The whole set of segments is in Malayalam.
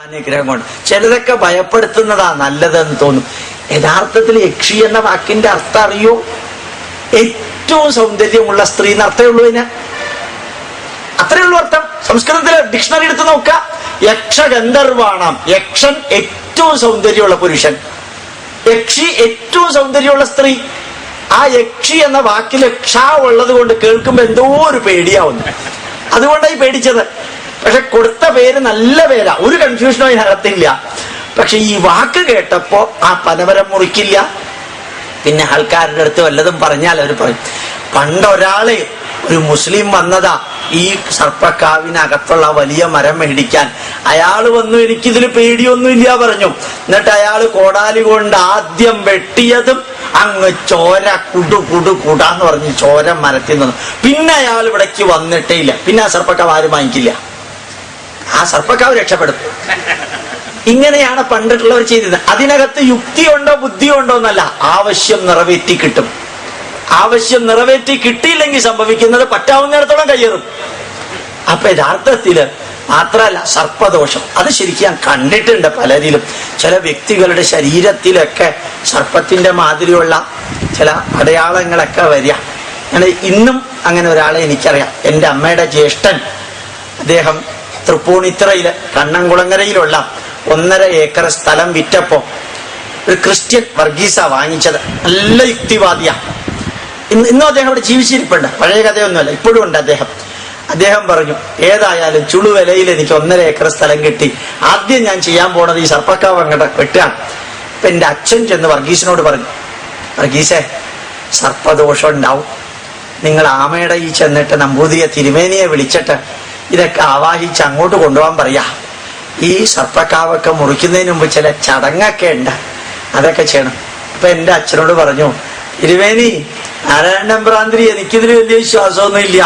അനുഗ്രഹം കൊണ്ട് ചിലരൊക്കെ ഭയപ്പെടുത്തുന്നതാ നല്ലതെന്ന് തോന്നും. യഥാർത്ഥത്തിൽ യക്ഷി എന്ന വാക്കിന്റെ അർത്ഥം അറിയോ? ഏറ്റവും സൗന്ദര്യമുള്ള സ്ത്രീ എന്നർത്ഥമേ ഉള്ളൂ. ഇതിന് അത്രയേ ഉള്ളൂ അർത്ഥം. സംസ്കൃതത്തിലെ ഡിക്ഷണറി എടുത്ത് നോക്ക. യക്ഷഗന്ധർവാണം, യക്ഷൻ ഏറ്റവും സൗന്ദര്യമുള്ള പുരുഷൻ, യക്ഷി ഏറ്റവും സൗന്ദര്യമുള്ള സ്ത്രീ. ആ യക്ഷി എന്ന വാക്കിൽ ക്ഷ ഉള്ളത് കൊണ്ട് കേൾക്കുമ്പോ എന്തോ ഒരു പേടിയാവുന്നു. അതുകൊണ്ടായി പേടിച്ചത്. പക്ഷെ കൊടുത്ത പേര് നല്ല പേരാ, ഒരു കൺഫ്യൂഷനോ അതിനകത്തില്ല. പക്ഷെ ഈ വാക്ക് കേട്ടപ്പോ ആ പനമരം മുറിക്കില്ല. പിന്നെ ആൾക്കാരുടെ അടുത്ത് വല്ലതും പറഞ്ഞാൽ അവർ പറയും. പണ്ടൊരാളെ ഒരു മുസ്ലിം വന്നതാ ഈ സർപ്പക്കാവിനകത്തുള്ള വലിയ മരം മേടിക്കാൻ. അയാള് വന്നു, എനിക്കിതിൽ പേടിയൊന്നുമില്ല പറഞ്ഞു. എന്നിട്ട് അയാള് കോടാലി കൊണ്ട് ആദ്യം വെട്ടിയതും അങ്ങ് ചോര കുടാന്ന് പറഞ്ഞ് ചോര മരത്തിൽ നിന്നു. പിന്നെ അയാൾ ഇവിടേക്ക് വന്നിട്ടേ ഇല്ല. പിന്നെ ആ സർപ്പക്കാവ് ആരും വാങ്ങിക്കില്ല. ആ സർപ്പക്കാവ് രക്ഷപ്പെടും. ഇങ്ങനെയാണ് പണ്ടിട്ടുള്ളവർ ചെയ്തത്. അതിനകത്ത് യുക്തിയുണ്ടോ ബുദ്ധിയുണ്ടോ എന്നല്ല, ആവശ്യം നിറവേറ്റി കിട്ടും. ആവശ്യം നിറവേറ്റി കിട്ടിയില്ലെങ്കിൽ സംഭവിക്കുന്നത് പറ്റാവുന്നിടത്തോളം കയ്യേറും. അപ്പൊ യഥാർത്ഥത്തില് മാത്രല്ല സർപ്പദോഷം അത് ശരിക്കും ഞാൻ കണ്ടിട്ടുണ്ട് പലരിലും. ചില വ്യക്തികളുടെ ശരീരത്തിലൊക്കെ സർപ്പത്തിന്റെ മാതിരിയുള്ള ചില അടയാളങ്ങളൊക്കെ വരിക. ഇന്നും അങ്ങനെ ഒരാളെ എനിക്കറിയാം. എൻ്റെ അമ്മയുടെ ജ്യേഷ്ഠൻ, അദ്ദേഹം തൃപ്പൂണിത്തറയില് കണ്ണംകുളങ്ങരയിലുള്ള 1.5 ഏക്കർ സ്ഥലം വിറ്റപ്പോ ഒരു ക്രിസ്ത്യൻ വർഗീസ വാങ്ങിച്ചത്. നല്ല യുക്തിവാദിയാ. ഇന്നും അദ്ദേഹം അവിടെ ജീവിച്ചിരിപ്പുണ്ട്. പഴയ കഥയൊന്നുമല്ല, ഇപ്പോഴും ഉണ്ട് അദ്ദേഹം. അദ്ദേഹം പറഞ്ഞു, ഏതായാലും ചുളുവിലയിൽ എനിക്ക് 1.5 ഏക്കർ സ്ഥലം കിട്ടി. ആദ്യം ഞാൻ ചെയ്യാൻ പോണത് ഈ സർപ്പക്കാവ് അങ്ങോട്ട് വെട്ടുകയാണ്. അപ്പൊ എന്റെ അച്ഛൻ ചെന്ന് വർഗീസിനോട് പറഞ്ഞു, വർഗീസേ, സർപ്പദോഷം ഉണ്ടാവും. നിങ്ങൾ ആമയുടെ ഈ ചെന്നിട്ട് നമ്പൂതിരിയെ തിരുമേനിയെ വിളിച്ചിട്ട് ഇതൊക്കെ ആവാഹിച്ച് അങ്ങോട്ട് കൊണ്ടുപോകാൻ പറയാ. ഈ സർപ്പക്കാവൊക്കെ മുറിക്കുന്നതിന് മുമ്പ് ചില ചടങ്ങൊക്കെ ഉണ്ട്, അതൊക്കെ ചെയ്യണം. അപ്പൊ എന്റെ അച്ഛനോട് പറഞ്ഞു, തിരുമേനി നാരായണൻ ഭ്രാന്തി, എനിക്കിതിന് വലിയ വിശ്വാസമൊന്നും ഇല്ല.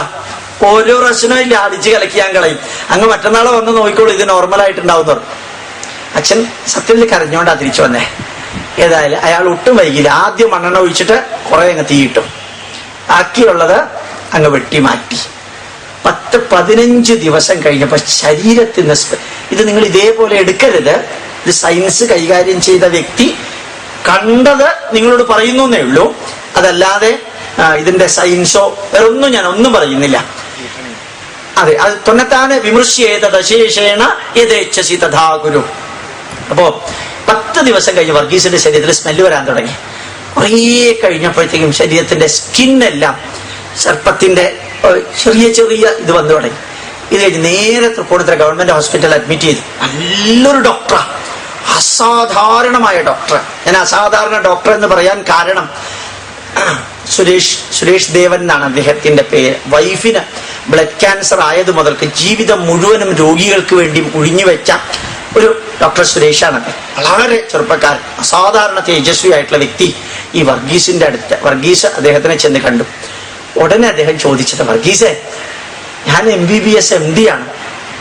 ഓരോ പ്രശ്നവും ഇല്ല, അടിച്ച് കലക്കിയാൻ കളയും. അങ്ങ് മറ്റന്നാളെ വന്ന് നോക്കിക്കോളൂ, ഇത് നോർമലായിട്ടുണ്ടാവും പറഞ്ഞു. അച്ഛൻ സത്യത്തിൽ കരഞ്ഞോണ്ടാ തിരിച്ചു വന്നേ. ഏതായാലും അയാൾ ഒട്ടും വൈകില്ല. ആദ്യം മണ്ണെണ്ണ ഒഴിച്ചിട്ട് കുറെ അങ്ങ് തീയിട്ടു. ബാക്കിയുള്ളത് അങ്ങ് വെട്ടി മാറ്റി. 10-15 ദിവസം കഴിഞ്ഞപ്പോ ശരീരത്തിൽ നിന്ന് ഇത് നിങ്ങൾ ഇതേപോലെ എടുക്കരുത്. ഇത് സയൻസ് കൈകാര്യം ചെയ്ത വ്യക്തി കണ്ടത് നിങ്ങളോട് പറയുന്നേ ഉള്ളൂ. അതല്ലാതെ ഇതിന്റെ സയൻസോ വേറൊന്നും ഞാൻ ഒന്നും പറയുന്നില്ല. അതെ, അത് തൊന്നത്താന് വിമർശേതശേഷേണ യഥേച്ഛസി തഥാ കുരു. അപ്പോ 10 ദിവസം കഴിഞ്ഞ് വർഗീസിന്റെ ശരീരത്തിൽ സ്മെല്ല് വരാൻ തുടങ്ങി. കുറേ കഴിഞ്ഞപ്പോഴത്തേക്കും ശരീരത്തിന്റെ സ്കിന്നെല്ലാം സർപ്പത്തിന്റെ ചെറിയ ഇത് വന്നു തുടങ്ങി. ഇത് കഴിഞ്ഞ് നേരെ തൃപ്പൂണിത്തുറ ഗവൺമെന്റ് ഹോസ്പിറ്റലിൽ അഡ്മിറ്റ് ചെയ്തു. നല്ലൊരു ഡോക്ടറാ, അസാധാരണമായ ഡോക്ടർ. ഞാൻ അസാധാരണ ഡോക്ടർ എന്ന് പറയാൻ കാരണം സുരേഷ് ദേവൻ എന്നാണ് അദ്ദേഹത്തിന്റെ പേര്. വൈഫിന് ബ്ലഡ് ക്യാൻസർ ആയത് മുതൽക്ക് ജീവിതം മുഴുവനും രോഗികൾക്ക് വേണ്ടി ഒഴിഞ്ഞുവെച്ച ഒരു ഡോക്ടർ സുരേഷാണ്. വളരെ ചെറുപ്പക്കാരൻ, അസാധാരണ തേജസ്വിയായിട്ടുള്ള വ്യക്തി. ഈ വർഗീസിന്റെ അടുത്ത് വർഗീസ് അദ്ദേഹത്തിനെ ചെന്ന് കണ്ടു. ഉടനെ അദ്ദേഹം ചോദിച്ചത്, വർഗീസേ, ഞാൻ MBBS MD ആണ്.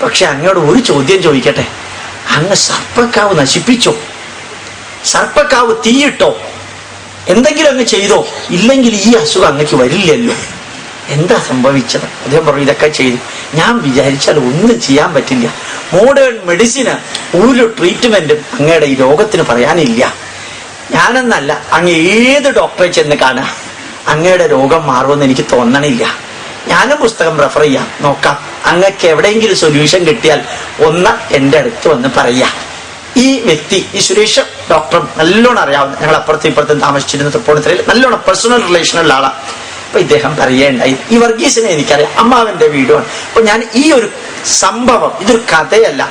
പക്ഷെ അങ്ങോട് ഒരു ചോദ്യം ചോദിക്കട്ടെ, അങ്ങ് സർപ്പക്കാവ് നശിപ്പിച്ചോ? സർപ്പക്കാവ് തീയിട്ടോ? എന്തെങ്കിലും അങ്ങ് ചെയ്തോ? ഇല്ലെങ്കിൽ ഈ അസുഖം അങ്ങക്ക് വരില്ലല്ലോ. എന്താ സംഭവിച്ചത്? അദ്ദേഹം പറഞ്ഞു, ഇതൊക്കെ ചെയ്തു. ഞാൻ വിചാരിച്ചാൽ ഒന്നും ചെയ്യാൻ പറ്റില്ല. മോഡേൺ മെഡിസിന് ഒരു ട്രീറ്റ്മെന്റും അങ്ങയുടെ ഈ രോഗത്തിന് പറയാനില്ല. ഞാനെന്നല്ല, അങ്ങ് ഏത് ഡോക്ടറെ ചെന്ന് കാണാ, അങ്ങയുടെ രോഗം മാറുമെന്ന് എനിക്ക് തോന്നണില്ല. ഞാനും പുസ്തകം റെഫർ ചെയ്യാം, നോക്കാം. അങ്ങക്ക് എവിടെയെങ്കിലും സൊല്യൂഷൻ കിട്ടിയാൽ ഒന്ന് എൻ്റെ അടുത്ത് വന്ന് പറയാ. ഈ വ്യക്തി, ഈ സുരേഷ് ഡോക്ടർ നല്ലോണം അറിയാവുന്ന, ഞങ്ങൾ അപ്പുറത്തും ഇപ്പുറത്തും താമസിച്ചിരുന്ന തൃപ്പൂണിത്തുറയിൽ നല്ലോണം പേഴ്സണൽ റിലേഷനുള്ള ആളാണ്. അപ്പൊ ഇദ്ദേഹം പറയേണ്ടായി, ഈ വർഗീസിനെ എനിക്കറിയാം, അമ്മാവന്റെ വീടുമാണ്. അപ്പൊ ഞാൻ ഈ ഒരു സംഭവം, ഇതൊരു കഥയല്ല,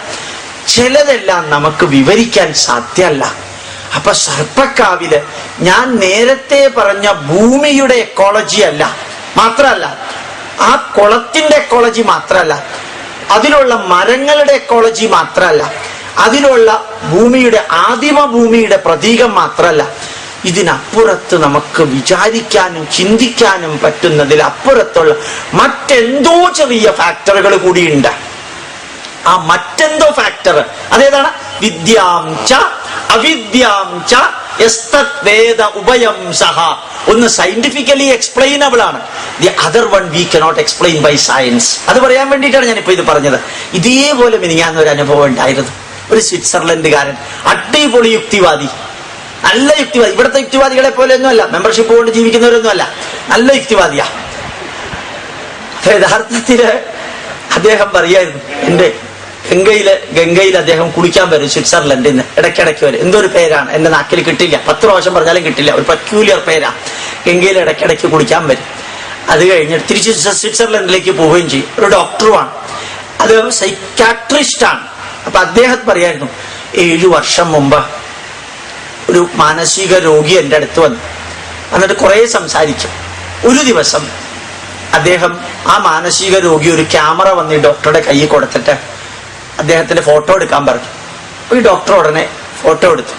ചിലതെല്ലാം നമുക്ക് വിവരിക്കാൻ സാധ്യമല്ല. അപ്പൊ സർപ്പക്കാവില് ഞാൻ നേരത്തെ പറഞ്ഞ ഭൂമിയുടെ എക്കോളജി അല്ല, മാത്രല്ല ആ കുളത്തിന്റെ എക്കോളജി മാത്രല്ല, അതിലുള്ള മരങ്ങളുടെ എക്കോളജി മാത്രല്ല, അതിലുള്ള ഭൂമിയുടെ ആദിമ ഭൂമിയുടെ പ്രതീകം മാത്രല്ല, ഇതിനപ്പുറത്ത് നമുക്ക് വിചാരിക്കാനും ചിന്തിക്കാനും പറ്റുന്നതിൽ അപ്പുറത്തുള്ള മറ്റെന്തോ ചെറിയ ഫാക്ടറുകൾ കൂടിയുണ്ട്. ആ മറ്റെന്തോ ഫാക്ടർ അതേതാണ്? വിദ്യാം ച അവിദ്യാം ച യസ്തത് വേദ ഉഭയം സഹ. ഒന്ന് സയന്റിഫിക്കലി എക്സ്പ്ലെയിനബിൾ ആണ്, the other one we cannot explain by science. അത് പറയാൻ വേണ്ടിയിട്ടാണ് ഞാനിപ്പോ ഇത് പറഞ്ഞത്. ഇതേപോലെ മിനിങ്ങാന്നൊരു അനുഭവം ഉണ്ടായിരുന്നു. ഒരു സ്വിറ്റ്സർലൻഡുകാരൻ, അടിപൊളി യുക്തിവാദി, നല്ല യുക്തിവാദി. ഇവിടുത്തെ യുക്തിവാദികളെ പോലെയൊന്നും അല്ല, മെമ്പർഷിപ്പ് കൊണ്ട് ജീവിക്കുന്നവരൊന്നും അല്ല, നല്ല യുക്തിവാദിയാ. യഥാർത്ഥത്തില് അദ്ദേഹം പറയായിരുന്നു, എന്റെ ഗംഗയിൽ അദ്ദേഹം കുളിക്കാൻ വരും സ്വിറ്റ്സർലൻഡിൽ നിന്ന് ഇടയ്ക്കിടയ്ക്ക് വരും. എന്തൊരു പേരാണ്, എന്റെ നാക്കിൽ കിട്ടില്ല, 10 പ്രാവശ്യം പറഞ്ഞാലും കിട്ടില്ല, ഒരു പെക്യൂലിയർ പേരാ. ഗംഗയിൽ ഇടയ്ക്കിടയ്ക്ക് കുളിക്കാൻ വരും. അത് കഴിഞ്ഞിട്ട് തിരിച്ച് സ്വിറ്റ്സർലൻഡിലേക്ക് പോവുകയും ചെയ്യും. ഒരു ഡോക്ടറുമാണ്, അത് സൈക്കാട്രിസ്റ്റ് ആണ്. അപ്പൊ അദ്ദേഹം പറയായിരുന്നു, 7 വർഷം മുമ്പ് ഒരു മാനസിക രോഗി എൻ്റെ അടുത്ത് വന്നു, എന്നിട്ട് കുറെ സംസാരിക്കും. ഒരു ദിവസം അദ്ദേഹം ആ മാനസിക രോഗി ഒരു ക്യാമറ വന്ന് ഈ ഡോക്ടറുടെ കയ്യിൽ കൊടുത്തിട്ട് അദ്ദേഹത്തിന്റെ ഫോട്ടോ എടുക്കാൻ പറഞ്ഞു. ഈ ഡോക്ടർ ഉടനെ ഫോട്ടോ എടുത്തു.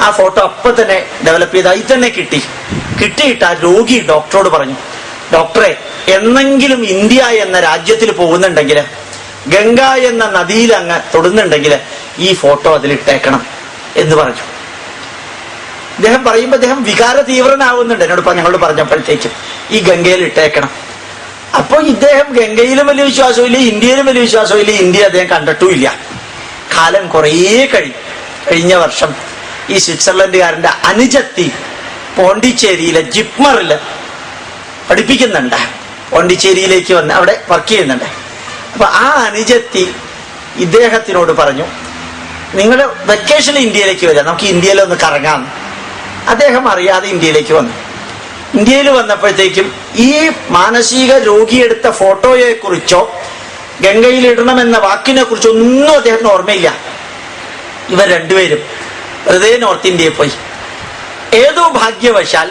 ആ ഫോട്ടോ അപ്പൊ തന്നെ ഡെവലപ്പ് ചെയ്ത് അതിൽ തന്നെ കിട്ടിയിട്ട് ആ രോഗി ഡോക്ടറോട് പറഞ്ഞു, ഡോക്ടറെ, എന്നെങ്കിലും ഇന്ത്യ എന്ന രാജ്യത്തിൽ പോകുന്നുണ്ടെങ്കിൽ, ഗംഗ എന്ന നദിയിൽ അങ്ങ് തൊടുന്നുണ്ടെങ്കിൽ ഈ ഫോട്ടോ അതിലിട്ടേക്കണം എന്ന് പറഞ്ഞു. അദ്ദേഹം പറയുമ്പോൾ അദ്ദേഹം വികാര തീവ്രനാവുന്നുണ്ട്. ഞങ്ങളോട് പറഞ്ഞപ്പോഴത്തേക്കും ഈ ഗംഗയിൽ ഇട്ടേക്കണം. അപ്പൊ ഇദ്ദേഹം ഗംഗയിലും വലിയ വിശ്വാസമില്ല, ഇന്ത്യയിലും വലിയ വിശ്വാസമില്ല, ഇന്ത്യ അദ്ദേഹം കണ്ടിട്ടുമില്ല. കാലം കുറേ കഴിഞ്ഞ വർഷം ഈ സ്വിറ്റ്സർലൻഡുകാരന്റെ അനുജത്തി പോണ്ടിച്ചേരിയിലെ ജിപ്മറില് പഠിപ്പിക്കുന്നുണ്ട്. പോണ്ടിച്ചേരിയിലേക്ക് വന്ന് അവിടെ വർക്ക് ചെയ്യുന്നുണ്ട്. അപ്പൊ ആ അനുജത്തി ഇദ്ദേഹത്തിനോട് പറഞ്ഞു, നിങ്ങൾ വെക്കേഷനിൽ ഇന്ത്യയിലേക്ക് വരിക, നമുക്ക് ഇന്ത്യയിലൊന്ന് കറങ്ങാം. അദ്ദേഹം അറിയാതെ ഇന്ത്യയിലേക്ക് വന്നു. ഇന്ത്യയിൽ വന്നപ്പോഴത്തേക്കും ഈ മാനസിക രോഗിയെടുത്ത ഫോട്ടോയെ കുറിച്ചോ ഗംഗയിൽ ഇടണമെന്ന വാക്കിനെ കുറിച്ചോ ഒന്നും അദ്ദേഹത്തിന് ഓർമ്മയില്ല. ഇവർ രണ്ടുപേരും വെറുതെ നോർത്ത് ഇന്ത്യയിൽ പോയി. ഏതോ ഭാഗ്യവശാൽ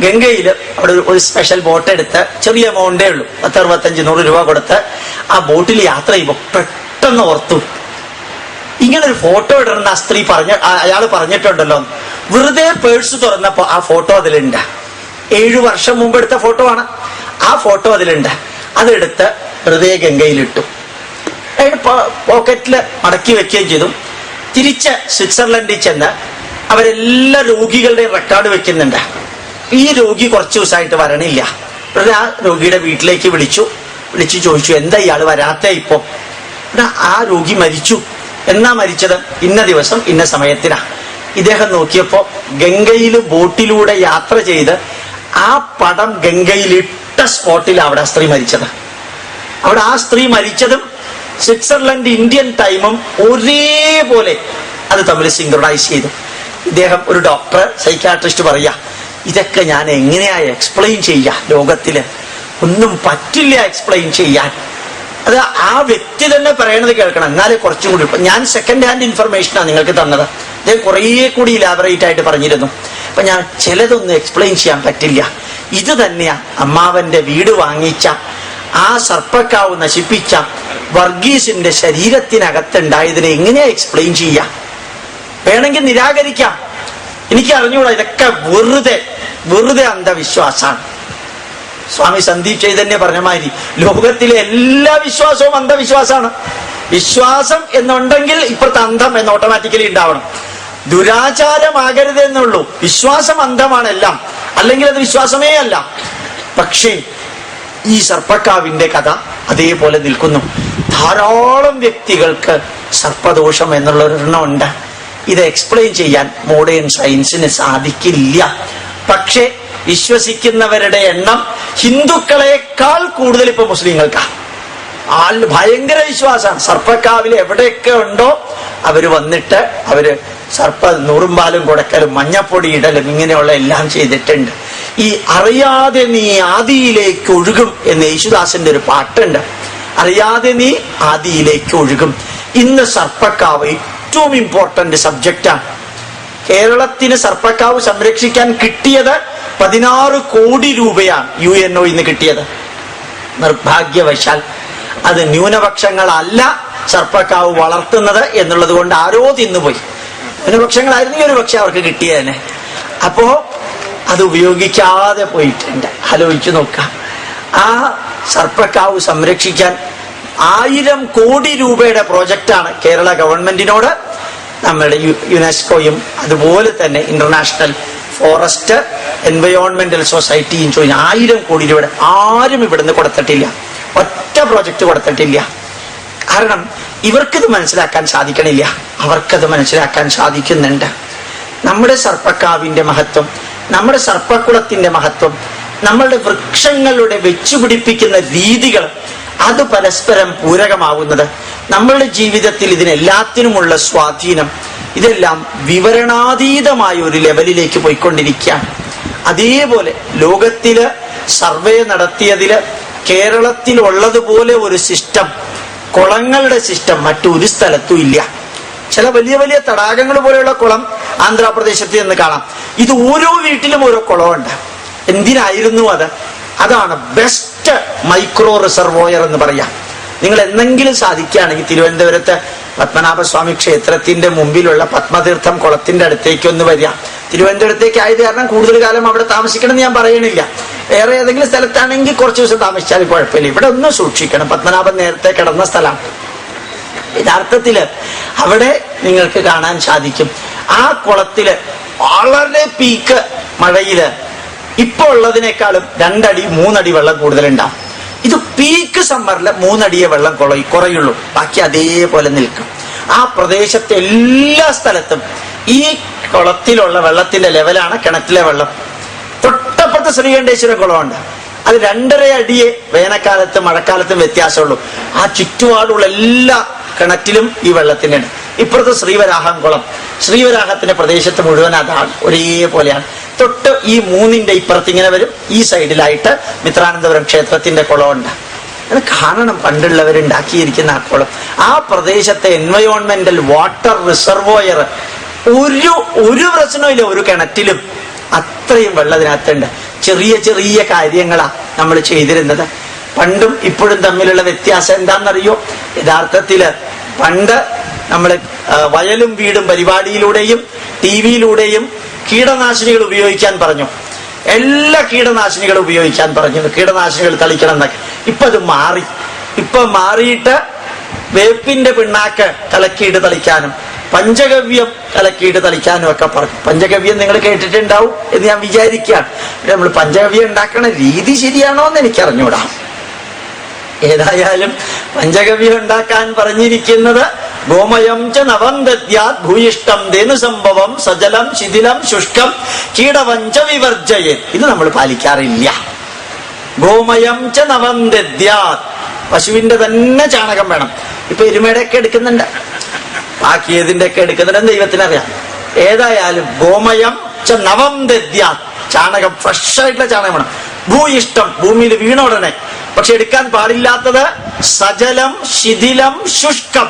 ഗംഗയിൽ അവിടെ ഒരു സ്പെഷ്യൽ ബോട്ട് എടുത്ത്, ചെറിയ എമൗണ്ടേ ഉള്ളൂ, 10-65-100 രൂപ കൊടുത്ത് ആ ബോട്ടിൽ യാത്ര ചെയ്യുമ്പോൾ പെട്ടെന്ന് ഓർത്തു, ഇങ്ങനെ ഒരു ഫോട്ടോ ഇടണമെന്ന് ആ സ്ത്രീ അയാൾ പറഞ്ഞിട്ടുണ്ടല്ലോ. വെറുതെ പേഴ്സ് തുറന്നപ്പോ ആ ഫോട്ടോ അതിലുണ്ട്. 7 വർഷം മുമ്പ് എടുത്ത ഫോട്ടോ ആണ്. ആ ഫോട്ടോ അതിലുണ്ട്. അതെടുത്ത് വെറുതെ ഗംഗയിലിട്ടു. പോക്കറ്റില് മടക്കി വെക്കുകയും ചെയ്തു. തിരിച്ച് സ്വിറ്റ്സർലൻഡിൽ ചെന്ന് അവരെല്ലാ രോഗികളുടെയും റെക്കോർഡ് വെക്കുന്നുണ്ട്. ഈ രോഗി കുറച്ച് ദിവസമായിട്ട് വരണില്ല. വെറുതെ ആ രോഗിയുടെ വീട്ടിലേക്ക് വിളിച്ചു ചോദിച്ചു, എന്താ ഇയാൾ വരാത്ത ഇപ്പൊ? ആ രോഗി മരിച്ചു. എന്നാ മരിച്ചത്? ഇന്ന ദിവസം ഇന്ന സമയത്തിനാ. ഇദ്ദേഹം നോക്കിയപ്പോ ഗംഗയിൽ ബോട്ടിലൂടെ യാത്ര ചെയ്ത് ആ പടം ഗംഗയിലിട്ട സ്പോട്ടിൽ അവിടെ സ്ത്രീ മരിച്ചത്. അവിടെ ആ സ്ത്രീ മരിച്ചതും സ്വിറ്റ്സർലൻഡ് ഇന്ത്യൻ ടൈമും ഒരേപോലെ അത് തമ്മിൽ സിങ്ക്രണൈസ് ചെയ്തു. ഇദ്ദേഹം ഒരു ഡോക്ടർ, സൈക്കാട്രിസ്റ്റ് പറയാ, ഇതൊക്കെ ഞാൻ എങ്ങനെയാ എക്സ്പ്ലെയിൻ ചെയ്യാ? ലോകത്തില് ഒന്നും പറ്റില്ല എക്സ്പ്ലെയിൻ ചെയ്യാൻ. അത് ആ വ്യക്തി തന്നെ പറയണത് കേൾക്കണം, എന്നാലേ കുറച്ചും കൂടി. ഞാൻ സെക്കൻഡ് ഹാൻഡ് ഇൻഫർമേഷനാണ് നിങ്ങൾക്ക് തന്നത്. അദ്ദേഹം കുറേ കൂടി ഇലാബറേറ്റ് ആയിട്ട് പറഞ്ഞിരുന്നു. അപ്പൊ ഞാൻ ചിലതൊന്നും എക്സ്പ്ലെയിൻ ചെയ്യാൻ പറ്റില്ല. ഇത് തന്നെയാ അമ്മാവന്റെ വീട് വാങ്ങിച്ച ആ സർപ്പക്കാവ് നശിപ്പിച്ച വർഗീസിന്റെ ശരീരത്തിനകത്തുണ്ടായതിനെ എങ്ങനെയാ എക്സ്പ്ലെയിൻ ചെയ്യാം? വേണമെങ്കിൽ നിരാകരിക്കാം, എനിക്ക് അറിഞ്ഞൂടാ. ഇതൊക്കെ വെറുതെ അന്ധവിശ്വാസമാണ്. സ്വാമി സന്ദീപ് ചൈതന്യ പറഞ്ഞ മാതിരി ലോകത്തിലെ എല്ലാ വിശ്വാസവും അന്ധവിശ്വാസമാണ്. വിശ്വാസം എന്നുണ്ടെങ്കിൽ ഇപ്പുറത്തെ അന്ധം എന്ന് ഓട്ടോമാറ്റിക്കലി ഉണ്ടാവണം. ദുരാചാരമാകരുത് എന്നുള്ളൂ. വിശ്വാസം അന്ധമാണെല്ലാം, അല്ലെങ്കിൽ അത് വിശ്വാസമേ അല്ല. പക്ഷേ ഈ സർപ്പക്കാവിന്റെ കഥ അതേപോലെ നിൽക്കുന്നു. ധാരാളം വ്യക്തികൾക്ക് സർപ്പദോഷം എന്നുള്ള ഒരെണ്ണം ഉണ്ട്. ഇത് എക്സ്പ്ലെയിൻ ചെയ്യാൻ മോഡേൺ സയൻസിന് സാധിക്കില്ല. പക്ഷെ വിശ്വസിക്കുന്നവരുടെ എണ്ണം ഹിന്ദുക്കളെക്കാൾ കൂടുതൽ ഇപ്പൊ മുസ്ലിങ്ങൾക്കാ. ഭയങ്കര വിശ്വാസമാണ്. സർപ്പക്കാവിൽ എവിടെയൊക്കെ ഉണ്ടോ അവര് വന്നിട്ട് അവര് സർപ്പ നൂറുമ്പാലും കൊടുക്കലും മഞ്ഞപ്പൊടി ഇടലും ഇങ്ങനെയുള്ള എല്ലാം ചെയ്തിട്ടുണ്ട്. ഈ അറിയാതെ നീ ആദിയിലേക്ക് ഒഴുകും എന്ന് യേശുദാസിന്റെ ഒരു പാട്ടുണ്ട്. അറിയാതെ നീ ആദിയിലേക്ക് ഒഴുകും. ഇന്ന് സർപ്പക്കാവ് ഏറ്റവും ഇമ്പോർട്ടന്റ് സബ്ജക്റ്റാണ്. കേരളത്തിന് സർപ്പക്കാവ് സംരക്ഷിക്കാൻ കിട്ടിയത് 16 കോടി രൂപയാണ് UNO ഇന്ന് കിട്ടിയത്. നിർഭാഗ്യവശാൽ അത് ന്യൂനപക്ഷങ്ങളല്ല സർപ്പക്കാവ് വളർത്തുന്നത് എന്നുള്ളത് കൊണ്ട് ആരോ തിന്നുപോയി. ന്യൂനപക്ഷങ്ങളായിരുന്നെങ്കിൽ ഒരു പക്ഷെ അവർക്ക് കിട്ടിയതന്നെ. അപ്പോ അത് ഉപയോഗിക്കാതെ പോയിട്ടുണ്ട്. ആലോചിച്ചു നോക്കാം. ആ സർപ്പക്കാവ് സംരക്ഷിക്കാൻ 1000 കോടി രൂപയുടെ പ്രോജക്റ്റാണ് കേരള ഗവൺമെന്റിനോട് നമ്മുടെ യുനെസ്കോയും അതുപോലെ തന്നെ ഇന്റർനാഷണൽ ഫോറസ്റ്റ് എൻവയോൺമെന്റൽ സൊസൈറ്റിയും ചോദിച്ചു. 1000 കോടി രൂപയുടെ ആരും ഇവിടുന്ന് കൊടുത്തിട്ടില്ല. ഒറ്റ പ്രോജക്റ്റ് കൊടുത്തിട്ടില്ല. കാരണം ഇവർക്കിത് മനസ്സിലാക്കാൻ സാധിക്കണില്ല, അവർക്കത് മനസ്സിലാക്കാൻ സാധിക്കുന്നുണ്ട്. നമ്മുടെ സർപ്പക്കാവിന്റെ മഹത്വം, നമ്മുടെ സർപ്പക്കുളത്തിന്റെ മഹത്വം, നമ്മളുടെ വൃക്ഷങ്ങളുടെ വെച്ചുപിടിപ്പിക്കുന്ന രീതികൾ, അത് പരസ്പരം പൂരകമാവുന്നത്, നമ്മളുടെ ജീവിതത്തിൽ ഇതിനെല്ലാത്തിനുമുള്ള സ്വാധീനം, ഇതെല്ലാം വിവരണാതീതമായ ഒരു ലെവലിലേക്ക് പോയിക്കൊണ്ടിരിക്കുകയാണ്. അതേപോലെ ലോകത്തില് സർവേ നടത്തിയതില് കേരളത്തിലുള്ളതുപോലെ ഒരു സിസ്റ്റം, കുളങ്ങളുടെ സിസ്റ്റം മറ്റൊരു സ്ഥലത്തും ഇല്ല. ചില വലിയ വലിയ തടാകങ്ങൾ പോലെയുള്ള കുളം ആന്ധ്രാപ്രദേശത്ത് നിന്ന് കാണാം. ഇത് ഓരോ വീട്ടിലും ഓരോ കുളമുണ്ട്. എന്തിനായിരുന്നു അത്? അതാണ് ബെസ്റ്റ് മൈക്രോ റിസർവോയർ എന്ന് പറയാം. നിങ്ങൾ എന്തെങ്കിലും സാധിക്കുകയാണെങ്കിൽ തിരുവനന്തപുരത്ത് പത്മനാഭസ്വാമി ക്ഷേത്രത്തിന്റെ മുമ്പിലുള്ള പത്മതീർത്ഥം കുളത്തിന്റെ അടുത്തേക്ക് ഒന്ന് വരിക. തിരുവനന്തപുരത്തേക്ക് ആയത് കാരണം കൂടുതൽ കാലം അവിടെ താമസിക്കണം എന്ന് ഞാൻ പറയണില്ല. വേറെ ഏതെങ്കിലും സ്ഥലത്താണെങ്കിൽ കുറച്ച് ദിവസം താമസിച്ചാലും കുഴപ്പമില്ല. ഇവിടെ ഒന്ന് സൂക്ഷിക്കണം. പത്മനാഭൻ നേരത്തെ കിടന്ന സ്ഥലമാണ്. യഥാർത്ഥത്തില് അവിടെ നിങ്ങൾക്ക് കാണാൻ സാധിക്കും, ആ കുളത്തില് വളരെ പീക്ക് മഴയില് ഇപ്പൊ ഉള്ളതിനേക്കാളും 2 അടി 3 അടി വെള്ളം കൂടുതലുണ്ടാവും. ഇത് പീക്ക് സമ്മറില് 3 അടിയെ വെള്ളം കുറയുള്ളൂ, ബാക്കി അതേപോലെ നിൽക്കും. ആ പ്രദേശത്തെ എല്ലാ സ്ഥലത്തും ഈ കുളത്തിലുള്ള വെള്ളത്തിന്റെ ലെവലാണ് കിണറ്റിലെ വെള്ളം. തൊട്ടപ്പുറത്ത് ശ്രീകണ്ഠേശ്വര കുളമുണ്ട്, അത് 2.5 അടിയെ വേനൽക്കാലത്തും മഴക്കാലത്തും വ്യത്യാസമുള്ളൂ. ആ ചുറ്റുപാടുള്ള എല്ലാ കിണറ്റിലും ഈ വെള്ളത്തിന്റെ ഉണ്ട്. ഇപ്പുറത്ത് ശ്രീവരാഹം കുളം, ശ്രീവരാഹത്തിന്റെ പ്രദേശത്ത് മുഴുവൻ അതാണ്, ഒരേപോലെയാണ്. തൊട്ട് ഈ 3ന്റെ ഇപ്പുറത്ത് ഇങ്ങനെ വരും, ഈ സൈഡിലായിട്ട് മിത്രാനന്തപുരം ക്ഷേത്രത്തിന്റെ കുളമുണ്ട്. അത് കാണണം, പണ്ടുള്ളവരുണ്ടാക്കിയിരിക്കുന്ന ആ കുളം. ആ പ്രദേശത്തെ എൻവയോൺമെന്റൽ വാട്ടർ റിസർവോയർ ഒരു പ്രശ്നമില്ല, ഒരു കിണറ്റിലും അത്രയും വെള്ളം ഇതിനകത്തുണ്ട്. ചെറിയ ചെറിയ കാര്യങ്ങളാ നമ്മൾ ചെയ്തിരുന്നത്. പണ്ടും ഇപ്പോഴും തമ്മിലുള്ള വ്യത്യാസം എന്താണെന്നറിയോ? യഥാർത്ഥത്തില് പണ്ട് നമ്മൾ വയലും വീടും പരിപാടിയിലൂടെയും ടിവിയിലൂടെയും കീടനാശിനികൾ ഉപയോഗിക്കാൻ പറഞ്ഞു, എല്ലാ കീടനാശിനികളും ഉപയോഗിക്കാൻ പറഞ്ഞു, കീടനാശിനികൾ തളിക്കണം എന്നൊക്കെ. ഇപ്പൊ അത് മാറി. ഇപ്പൊ മാറിയിട്ട് വേപ്പിന്റെ പിണ്ണാക്ക് കലക്കിയിട്ട് തളിക്കാനും പഞ്ചഗവ്യം കലക്കിയിട്ട് തളിക്കാനും ഒക്കെ പറഞ്ഞു. പഞ്ചഗവ്യം നിങ്ങൾ കേട്ടിട്ടുണ്ടാവും എന്ന് ഞാൻ വിചാരിക്കുകയാണ്. നമ്മൾ പഞ്ചഗവ്യം ഉണ്ടാക്കണ രീതി ശരിയാണോ എന്ന് എനിക്കറിഞ്ഞൂടാ. ഏതായാലും പഞ്ചഗവ്യം ഉണ്ടാക്കാൻ പറഞ്ഞിരിക്കുന്നത് ഗോമയം ച നവന്തദ്യാത് ഭൂയിഷ്ടം ധേനു സംഭവം സജലം ശിഥിലം ശുഷ്കം കീടവഞ്ച വിവർജയേ. ഇത് നമ്മൾ പാലിക്കാറില്ല. ഗോമയം ച നവന്തദ്യാത്, പശുവിന്റെ തന്നെ ചാണകം വേണം. ഇപ്പൊ എരുമയുടെ ഒക്കെ എടുക്കുന്നുണ്ട്, ബാക്കി ഏതിന്റെ ഒക്കെ എടുക്കുന്നുണ്ട് ദൈവത്തിനറിയാം. ഏതായാലും ഗോമയം ച നവന്തദ്യാത്, ചാണകം ഫ്രഷ് ആയിട്ടുള്ള ചാണകം വേണം. ഭൂയിഷ്ടം, ഭൂമിയിൽ വീണ ഉടനെ. പക്ഷെ എടുക്കാൻ പാടില്ലാത്തത് സജലം ശിഥിലം ശുഷ്കം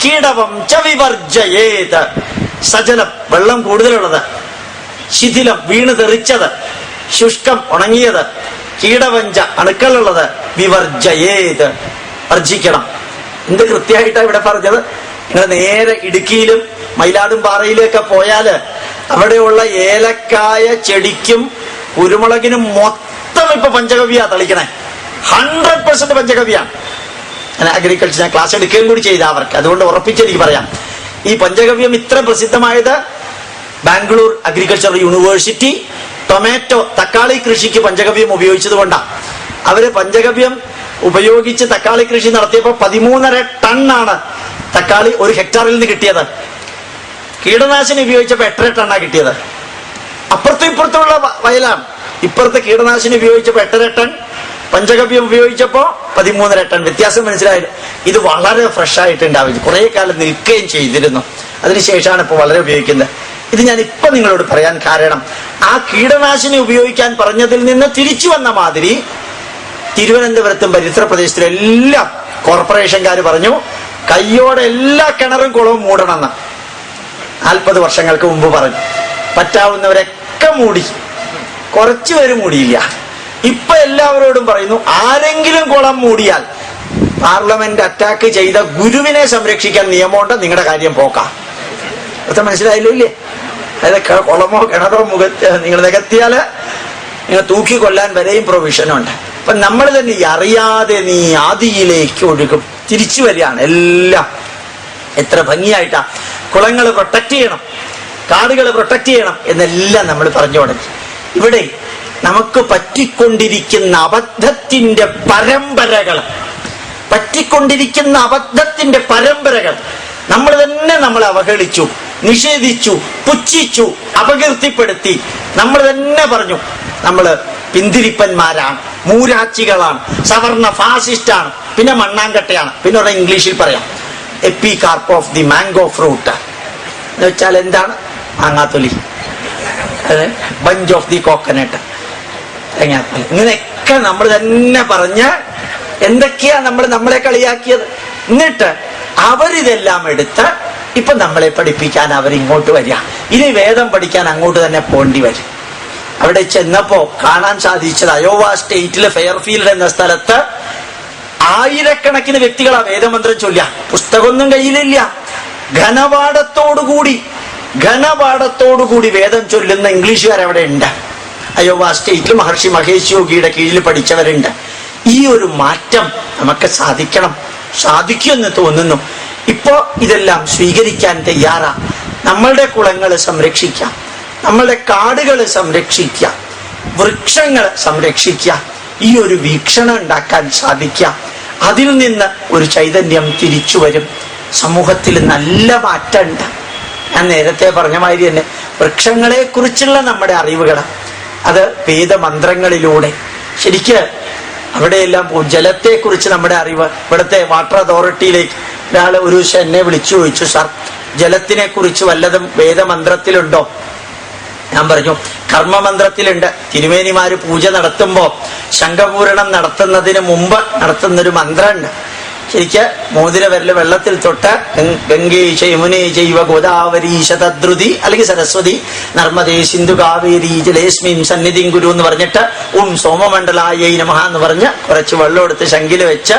കീടവം ച വിവർജയേത്. സജലം വെള്ളം കൂടുതലുള്ളത്, ശിഥിലം വീണ് തെറിച്ചത്, ശുഷ്കം ഉണങ്ങിയത്, കീടവഞ്ച അണുക്കളുള്ളത്, വിവർജയേത് വർജിക്കണം. എന്ത് കൃത്യമായിട്ടാണ് ഇവിടെ പറഞ്ഞത്? നിങ്ങൾ നേരെ ഇടുക്കിയിലും മയിലാടും പാറയിലും ഒക്കെ പോയാല് അവിടെയുള്ള ഏലക്കായ ചെടിക്കും കുരുമുളകിനും മൊത്തം ഇപ്പൊ പഞ്ചഗവ്യ തളിക്കണേ. 100% പഞ്ചഗവ്യാണ്. ഞാൻ അഗ്രികൾച്ചർ ഞാൻ ക്ലാസ് എടുക്കുകയും കൂടി ചെയ്ത അവർക്ക്, അതുകൊണ്ട് ഉറപ്പിച്ചെനിക്ക് പറയാം. ഈ പഞ്ചഗവ്യം ഇത്ര പ്രസിദ്ധമായത് ബാംഗ്ലൂർ അഗ്രികൾച്ചർ യൂണിവേഴ്സിറ്റി ടൊമാറ്റോ തക്കാളി കൃഷിക്ക് പഞ്ചഗവ്യം ഉപയോഗിച്ചത് കൊണ്ടാണ്. അവര് പഞ്ചഗവ്യം ഉപയോഗിച്ച് തക്കാളി കൃഷി നടത്തിയപ്പോൾ 13.5 ടണ്ണാണ് തക്കാളി ഒരു ഹെക്ടാറിൽ നിന്ന് കിട്ടിയത്. കീടനാശിനി ഉപയോഗിച്ചപ്പോൾ 8.5 ടണ്ണാണ് കിട്ടിയത്. അപ്പുറത്തും ഇപ്പുറത്തുള്ള വയലാണ്. ഇപ്പുറത്ത് കീടനാശിനി ഉപയോഗിച്ചപ്പോൾ 8.5 ടൺ, പഞ്ചഗവ്യം ഉപയോഗിച്ചപ്പോ 13.5 ടൺ. വ്യത്യാസം മനസ്സിലായില്ല. ഇത് വളരെ ഫ്രഷ് ആയിട്ടുണ്ടാവും. കുറെ കാലം നിൽക്കുകയും ചെയ്തിരുന്നു. അതിനുശേഷമാണ് ഇപ്പൊ വളരെ ഉപയോഗിക്കുന്നത്. ഇത് ഞാൻ ഇപ്പൊ നിങ്ങളോട് പറയാൻ കാരണം, ആ കീടനാശിനി ഉപയോഗിക്കാൻ പറഞ്ഞതിൽ നിന്ന് തിരിച്ചു വന്ന മാതിരി തിരുവനന്തപുരത്തും പരിസര പ്രദേശത്തിലും എല്ലാം കോർപ്പറേഷൻകാർ പറഞ്ഞു കയ്യോടെ എല്ലാ കിണറും കുളവും മൂടണമെന്ന്. 40 വർഷങ്ങൾക്ക് മുമ്പ് പറഞ്ഞു. പറ്റാവുന്നവരൊക്കെ മൂടി, കുറച്ചുപേര് മൂടിയില്ല. ഇപ്പൊ എല്ലാവരോടും പറയുന്നു, ആരെങ്കിലും കുളം മൂടിയാൽ പാർലമെന്റ് അറ്റാക്ക് ചെയ്ത ഗുരുവിനെ സംരക്ഷിക്കാൻ നിയമമുണ്ട്, നിങ്ങളുടെ കാര്യം പോക്കാം. അത് മനസ്സിലായില്ലോ ഇല്ലേ? അതായത് കുളമോ കിണറോ നിങ്ങൾ നികത്തിയാല് നിങ്ങൾ തൂക്കി കൊല്ലാൻ വരെയും പ്രൊവിഷനുണ്ട്. അപ്പൊ നമ്മൾ തന്നെ അറിയാതെ നീ ആദിയിലേക്ക് ഒഴുകും. തിരിച്ചു വരികയാണ് എല്ലാം. എത്ര ഭംഗിയായിട്ടാ കുളങ്ങൾ പ്രൊട്ടക്ട് ചെയ്യണം, കാടുകൾ പ്രൊട്ടക്ട് ചെയ്യണം എന്നെല്ലാം നമ്മൾ പറഞ്ഞു തുടങ്ങി. ഇവിടെ നമുക്ക് പറ്റിക്കൊണ്ടിരിക്കുന്ന അബദ്ധത്തിന്റെ പരമ്പരകൾ, പറ്റിക്കൊണ്ടിരിക്കുന്ന അബദ്ധത്തിന്റെ പരമ്പരകൾ നമ്മൾ തന്നെ നമ്മളെ അവഹേളിച്ചു, നിഷേധിച്ചു, പുച്ഛിച്ചു, അപകീർത്തിപ്പെടുത്തി. നമ്മൾ തന്നെ പറഞ്ഞു നമ്മള് പിന്തിരിപ്പന്മാരാണ്, മൂരാച്ചികളാണ്, സവർണ ഫാസിസ്റ്റാണ്, പിന്നെ മണ്ണാങ്കട്ടയാണ്. പിന്നെ ഒരു ഇംഗ്ലീഷിൽ പറയാം epicarp of the mango fruit എന്ന് വെച്ചാൽ എന്താണ്? മാങ്ങാത്തൊലി. ബഞ്ച് ഓഫ് ദി കോക്കനട്ട്, തേങ്ങാത്തൊലി. ഇങ്ങനെയൊക്കെ നമ്മൾ തന്നെ പറഞ്ഞ് എന്തൊക്കെയാ നമ്മളെ കളിയാക്കിയത്. എന്നിട്ട് അവരിതെല്ലാം എടുത്ത് ഇപ്പൊ നമ്മളെ പഠിപ്പിക്കാൻ അവരിങ്ങോട്ട് വരിക. ഇനി വേദം പഠിക്കാൻ അങ്ങോട്ട് തന്നെ പോണ്ടി വരും. അവിടെ ചെന്നപ്പോ കാണാൻ സാധിച്ചത് അയോവ സ്റ്റേറ്റിലെ ഫെയർഫീൽഡ് എന്ന സ്ഥലത്ത് ആയിരക്കണക്കിന് വ്യക്തികളാ വേദമന്ത്രം ചൊല്ലുക. പുസ്തകമൊന്നും കയ്യിലില്ല. ഘനപാഠത്തോടുകൂടി വേദം ചൊല്ലുന്ന ഇംഗ്ലീഷുകാരവിടെ ഉണ്ട്. അയോവ സ്റ്റേറ്റിൽ മഹർഷി മഹേഷ് യോഗിയുടെ കീഴിൽ പഠിച്ചവരുണ്ട്. ഈ ഒരു മാറ്റം നമുക്ക് സാധിക്കുമെന്ന് തോന്നുന്നു. ഇപ്പോ ഇതെല്ലാം സ്വീകരിക്കാൻ തയ്യാറാ. നമ്മളുടെ കുളങ്ങൾ സംരക്ഷിക്കാം, നമ്മളുടെ കാടുകൾ സംരക്ഷിക്കാം, വൃക്ഷങ്ങൾ സംരക്ഷിക്കാം. ഈ ഒരു വീക്ഷണം ഉണ്ടാക്കാൻ സാധിക്കാം. അതിൽ നിന്ന് ഒരു ചൈതന്യം തിരിച്ചു വരും. സമൂഹത്തിൽ നല്ല മാറ്റമുണ്ട്. ഞാൻ നേരത്തെ പറഞ്ഞ മാതിരി തന്നെ വൃക്ഷങ്ങളെ കുറിച്ചുള്ള നമ്മുടെ അറിവുകൾ അത് വേദമന്ത്രങ്ങളിലൂടെ ശരിക്ക് അവിടെയെല്ലാം പോകും. ജലത്തെ കുറിച്ച് നമ്മുടെ അറിവ് ഇവിടുത്തെ വാട്ടർ അതോറിറ്റിയിലേക്ക് ഒരാൾ ഒരു ദിവസം എന്നെ വിളിച്ചു ചോദിച്ചു, സാർ ജലത്തിനെ കുറിച്ച് വല്ലതും വേദമന്ത്രത്തിലുണ്ടോ? ഞാൻ പറഞ്ഞു കർമ്മമന്ത്രത്തിലുണ്ട്. തിരുമേനിമാര് പൂജ നടത്തുമ്പോ ശംഖപൂരണം നടത്തുന്നതിന് മുമ്പ് നടത്തുന്നൊരു മന്ത്രമുണ്ട്. ശരിക്ക് മോതിര വിരല് വെള്ളത്തിൽ തൊട്ട് ഗംഗേ യമുനേ ചൈവ ഗോദാവരി ശതദ്രുതി അല്ലെങ്കിൽ സരസ്വതി നർമ്മദേ സിന്ധു കാവേരി ജലേസ്മിൻ സന്നിധിം ഗുരു എന്ന് പറഞ്ഞിട്ട് സോമമണ്ഡലായ നമഃ എന്ന് പറഞ്ഞ് കുറച്ച് വെള്ളം എടുത്ത് ശംഖില് വെച്ച്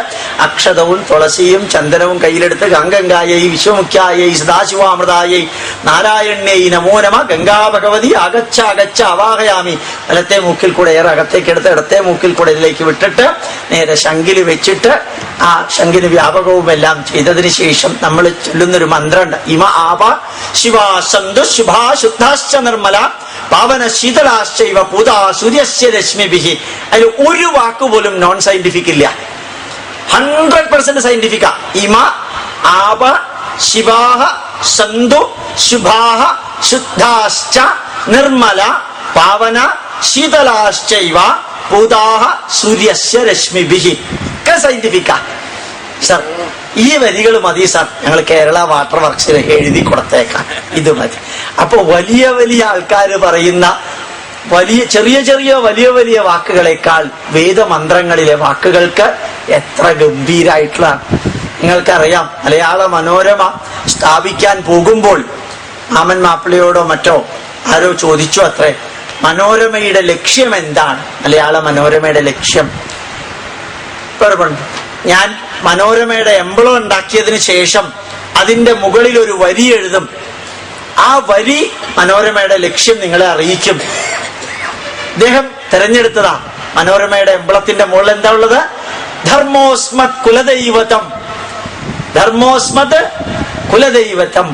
അക്ഷതവും തുളസിയും ചന്ദനവും കയ്യിലെടുത്ത് ഗംഗായൈ വിശ്വമുഖ്യായൈ സദാശിവാമൃതായൈ നാരായണ്യൈ നമോ നമ ഗംഗാ ഭഗവതി അകച്ച അവാഹയാമി. വലത്തെ മൂക്കിൽ കൂടെ ഏറെ അകത്തേക്ക് എടുത്ത് ഇടത്തെ മൂക്കിൽ കൂടെ ഇതിലേക്ക് വിട്ടിട്ട് നേരെ ശംഖില് വെച്ചിട്ട് ആ ശംഖിന് വ്യാപകവും എല്ലാം ചെയ്തതിന് ശേഷം നമ്മൾ ചൊല്ലുന്നൊരു മന്ത്രമുണ്ട്. ഇമ ആപ ശിവാ സന്തു ശുഭാ ശുദ്ധാശ്ച നിർമ്മല പാവന ശീതളാശ്ചൈവ പൂതാ സൂര്യസ്യ രശ്മിഭിഹി. അതിൽ ഒരു വാക്കുപോലും നോൺ സയന്റിഫിക് ഇല്ല, 100% സയന്റിഫിക്കാ. ഇമ ആപ ശിവാഹ സന്തു ശുഭാഹ ശുദ്ധാശ്ച നിർമ്മല പാവന ശീതളാശ്ചൈവ പൂതാഹ സൂര്യസ്യ രശ്മിഭിഹി. ഒക്കെ സയന്റിഫിക്കാ. സാർ ഈ വരികൾ മതി സാർ, ഞങ്ങൾ കേരള വാട്ടർ വർക്സിൽ എഴുതി കൊടുത്തേക്കാം, ഇത് മതി. അപ്പൊ വലിയ വലിയ ആൾക്കാർ പറയുന്ന ചെറിയ വലിയ വാക്കുകളെക്കാൾ വേദമന്ത്രങ്ങളിലെ വാക്കുകൾക്ക് എത്ര ഗംഭീരായിട്ടുള്ളതാണ്. നിങ്ങൾക്കറിയാം, മലയാള മനോരമ സ്ഥാപിക്കാൻ പോകുമ്പോൾ മാമൻ മാപ്പിളയോടോ മറ്റോ ആരോ ചോദിച്ചു അത്രേ, മനോരമയുടെ ലക്ഷ്യം എന്താണ്? മലയാള മനോരമയുടെ ലക്ഷ്യം ഞാൻ മനോരമയുടെ എംബ്ലം ഉണ്ടാക്കിയതിന് ശേഷം അതിന്റെ മുകളിൽ ഒരു വരി എഴുതും. ആ വരി മനോരമയുടെ ലക്ഷ്യം നിങ്ങളെ അറിയിക്കും. അദ്ദേഹം തെരഞ്ഞെടുത്തതാ. മനോരമയുടെ എംബ്ലത്തിന്റെ മുകളിൽ എന്താ ഉള്ളത്? ധർമ്മോസ്മത് കുലദൈവതം. ധർമ്മോസ്മത് കുലദൈവതം.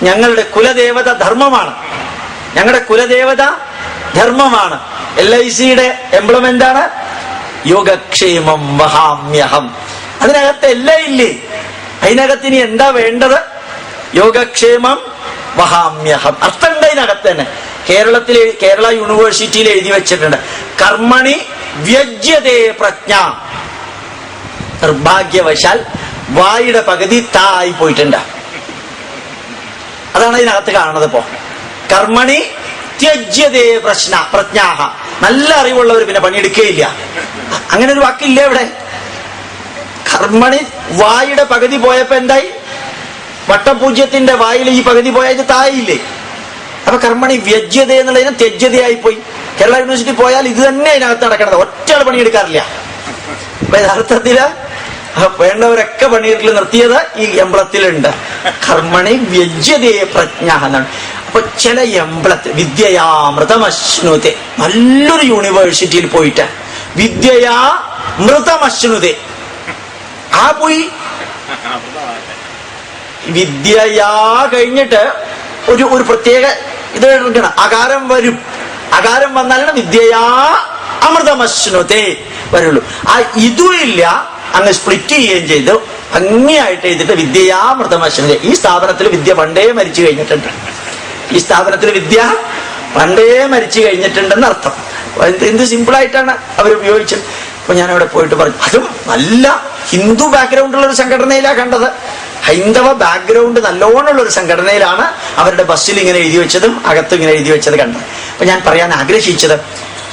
ഞങ്ങളുടെ കുലദേവത ധർമ്മമാണ്. ഞങ്ങളുടെ കുലദേവത ധർമ്മമാണ്. LICയുടെ എംബ്ലം എന്താണ്? യോഗക്ഷേമം വഹാമ്യഹം. അതിനകത്ത് എല്ലാം ഇല്ലേ? അതിനകത്ത് ഇനി എന്താ വേണ്ടത്? യോഗക്ഷേമം വഹാമ്യഹം. അർത്ഥമുണ്ട് അതിനകത്ത് തന്നെ. കേരള യൂണിവേഴ്സിറ്റിയിൽ എഴുതി വെച്ചിട്ടുണ്ട്, കർമ്മണി വ്യജ്യതേ പ്രജ്ഞ. നിർഭാഗ്യവശാൽ വായുടെ പകുതി തായി പോയിട്ടുണ്ട്. അതാണ് അതിനകത്ത് കാണുന്നത്. ഇപ്പോ കർമ്മണി ത്യജ്യതേ പ്രജ്ഞാഹ. നല്ല അറിവുള്ളവർ പിന്നെ പണിയെടുക്കുകയില്ല. അങ്ങനെ ഒരു വാക്കില്ല ഇവിടെ. കർമ്മണി വായുടെ പകുതി പോയപ്പോ എന്തായി? വട്ടപൂജ്യത്തിന്റെ വായിൽ ഈ പകുതി പോയത് തായില്ലേ? അപ്പൊ കർമ്മണി വ്യജ്യത എന്നുള്ളതിന് ത്യജ്യതയായി പോയി. കേരള യൂണിവേഴ്സിറ്റി പോയാൽ ഇത് തന്നെ അതിനകത്ത് നടക്കണത്. ഒറ്റയാൾ പണിയെടുക്കാറില്ല. അപ്പൊ യഥാർത്ഥത്തില് വേണ്ടവരൊക്കെ പണിയെടുക്കൽ നിർത്തിയത് ഈ എംബ്ലത്തിലുണ്ട്. കർമ്മണി വ്യജ്യതേ പ്രജ്ഞ എന്നാണ്. അപ്പൊ ചില എംബ്ലത്ത് വിദ്യയാമൃതമശ്നുതേ, നല്ലൊരു യൂണിവേഴ്സിറ്റിയിൽ പോയിട്ട് വിദ്യയാ മൃതമശ്നുതേ ആ പോയി വിദ്യയാ കഴിഞ്ഞിട്ട് ഒരു പ്രത്യേക ഇത് എടുക്കണം. അകാരം വരും. അകാരം വന്നാലാണ് വിദ്യയാ അമൃതമശ്നുതേ വരുള്ളൂ. ആ ഇതും ഇല്ല അങ്ങ് സ്പ്ലിറ്റ് ചെയ്യുകയും ചെയ്തു. ഭംഗിയായിട്ട് ചെയ്തിട്ട് വിദ്യയാമൃതമശ്വര. ഈ സ്ഥാപനത്തിൽ വിദ്യ പണ്ടേ മരിച്ചു കഴിഞ്ഞിട്ടുണ്ട്. ഈ സ്ഥാപനത്തിൽ വിദ്യ പണ്ടേ മരിച്ചു കഴിഞ്ഞിട്ടുണ്ടെന്ന് അർത്ഥം. എന്ത് സിമ്പിളായിട്ടാണ് അവർ ഉപയോഗിച്ചത്. അപ്പൊ ഞാൻ അവിടെ പോയിട്ട് പറഞ്ഞു, അതും നല്ല ഹിന്ദു ബാക്ക്ഗ്രൗണ്ടുള്ള ഒരു സംഘടനയിലാണ് കണ്ടത്. ഹൈന്ദവ ബാക്ക്ഗ്രൗണ്ട് നല്ലോണമുള്ള ഒരു സംഘടനയിലാണ് അവരുടെ ബസ്സിൽ ഇങ്ങനെ എഴുതി വെച്ചതും അകത്തും ഇങ്ങനെ എഴുതി വെച്ചത് കണ്ടത്. അപ്പൊ ഞാൻ പറയാൻ ആഗ്രഹിച്ചത്,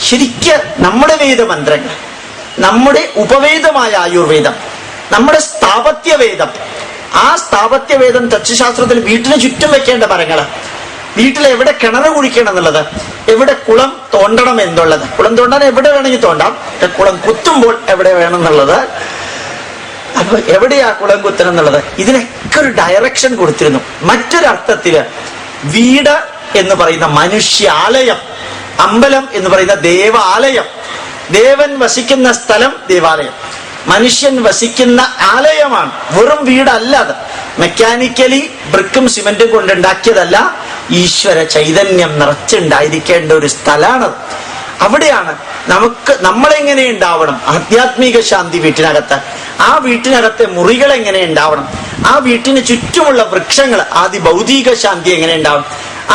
ശരിക്ക് നമ്മുടെ വേദമന്ത്രങ്ങൾ, നമ്മുടെ ഉപവേദമായ ആയുർവേദം, നമ്മുടെ സ്ഥാപത്യവേദം, ആ സ്ഥാപത്യവേദം തച്ചുശാസ്ത്രത്തിൽ വീട്ടിന് ചുറ്റും വെക്കേണ്ട മരങ്ങള്, വീട്ടിൽ എവിടെ കിണർ കുഴിക്കണം എന്നുള്ളത്, എവിടെ കുളം തോണ്ടണം എന്നുള്ളത്, കുളം തോണ്ടാൻ എവിടെ വേണമെങ്കിൽ തോണ്ടാം, കുളം കുത്തുമ്പോൾ എവിടെ വേണം എന്നുള്ളത്, അപ്പൊ എവിടെയാ കുളം കുത്തണം എന്നുള്ളത്, ഇതിനൊക്കെ ഒരു ഡയറക്ഷൻ കൊടുത്തിരുന്നു. മറ്റൊരർത്ഥത്തില് വീട് എന്ന് പറയുന്ന മനുഷ്യാലയം, അമ്പലം എന്ന് പറയുന്ന ദേവാലയം, ദേവൻ വസിക്കുന്ന സ്ഥലം ദേവാലയം, മനുഷ്യൻ വസിക്കുന്ന ആലയമാണ്, വെറും വീടല്ല. അത് മെക്കാനിക്കലി ബ്രിക്കും സിമെന്റും കൊണ്ടുണ്ടാക്കിയതല്ല, ഈശ്വര ചൈതന്യം നിറച്ചുണ്ടായിരിക്കേണ്ട ഒരു സ്ഥലമാണത്. അവിടെയാണ് നമ്മളെങ്ങനെ ഉണ്ടാവണം, ആധ്യാത്മിക ശാന്തി വീട്ടിനകത്ത്, ആ വീട്ടിനകത്തെ മുറികൾ എങ്ങനെ ഉണ്ടാവണം, ആ വീട്ടിന് ചുറ്റുമുള്ള വൃക്ഷങ്ങൾ, ആദി ഭൗതിക ശാന്തി എങ്ങനെ ഉണ്ടാവണം,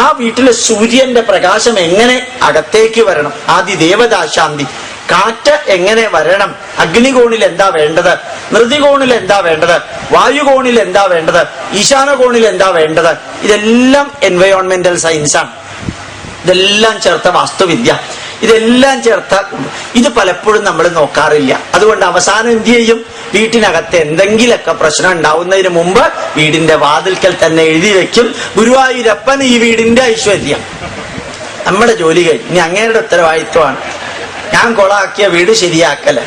ആ വീട്ടിലെ സൂര്യന്റെ പ്രകാശം എങ്ങനെ അകത്തേക്ക് വരണം, ആദി ദേവതാശാന്തി, കാറ്റ് എങ്ങനെ വരണം, അഗ്നികോണിൽ എന്താ വേണ്ടത്, നൃതികോണിൽ എന്താ വേണ്ടത്, വായുകോണിൽ എന്താ വേണ്ടത്, ഈശാനകോണിൽ എന്താ വേണ്ടത്, ഇതെല്ലാം എൻവയോൺമെന്റൽ സയൻസാണ്. ഇതെല്ലാം ചേർത്ത വാസ്തുവിദ്യ, ഇതെല്ലാം ചേർത്ത ഇത് പലപ്പോഴും നമ്മൾ നോക്കാറില്ല. അതുകൊണ്ട് അവസാനം എന്ത് ചെയ്യും, വീട്ടിനകത്ത് എന്തെങ്കിലൊക്കെ പ്രശ്നം ഉണ്ടാവുന്നതിന് മുമ്പ് വീടിന്റെ വാതിൽക്കൽ തന്നെ എഴുതി വെക്കും, ഗുരുവായൂരപ്പൻ ഈ വീടിന്റെ ഐശ്വര്യം. നമ്മുടെ ജോലി കഴിഞ്ഞ് ഇനി അങ്ങേരുടെ ഉത്തരവാദിത്വമാണ് ഞാൻ കൊളാക്കിയ വീട് ശരിയാക്കല്.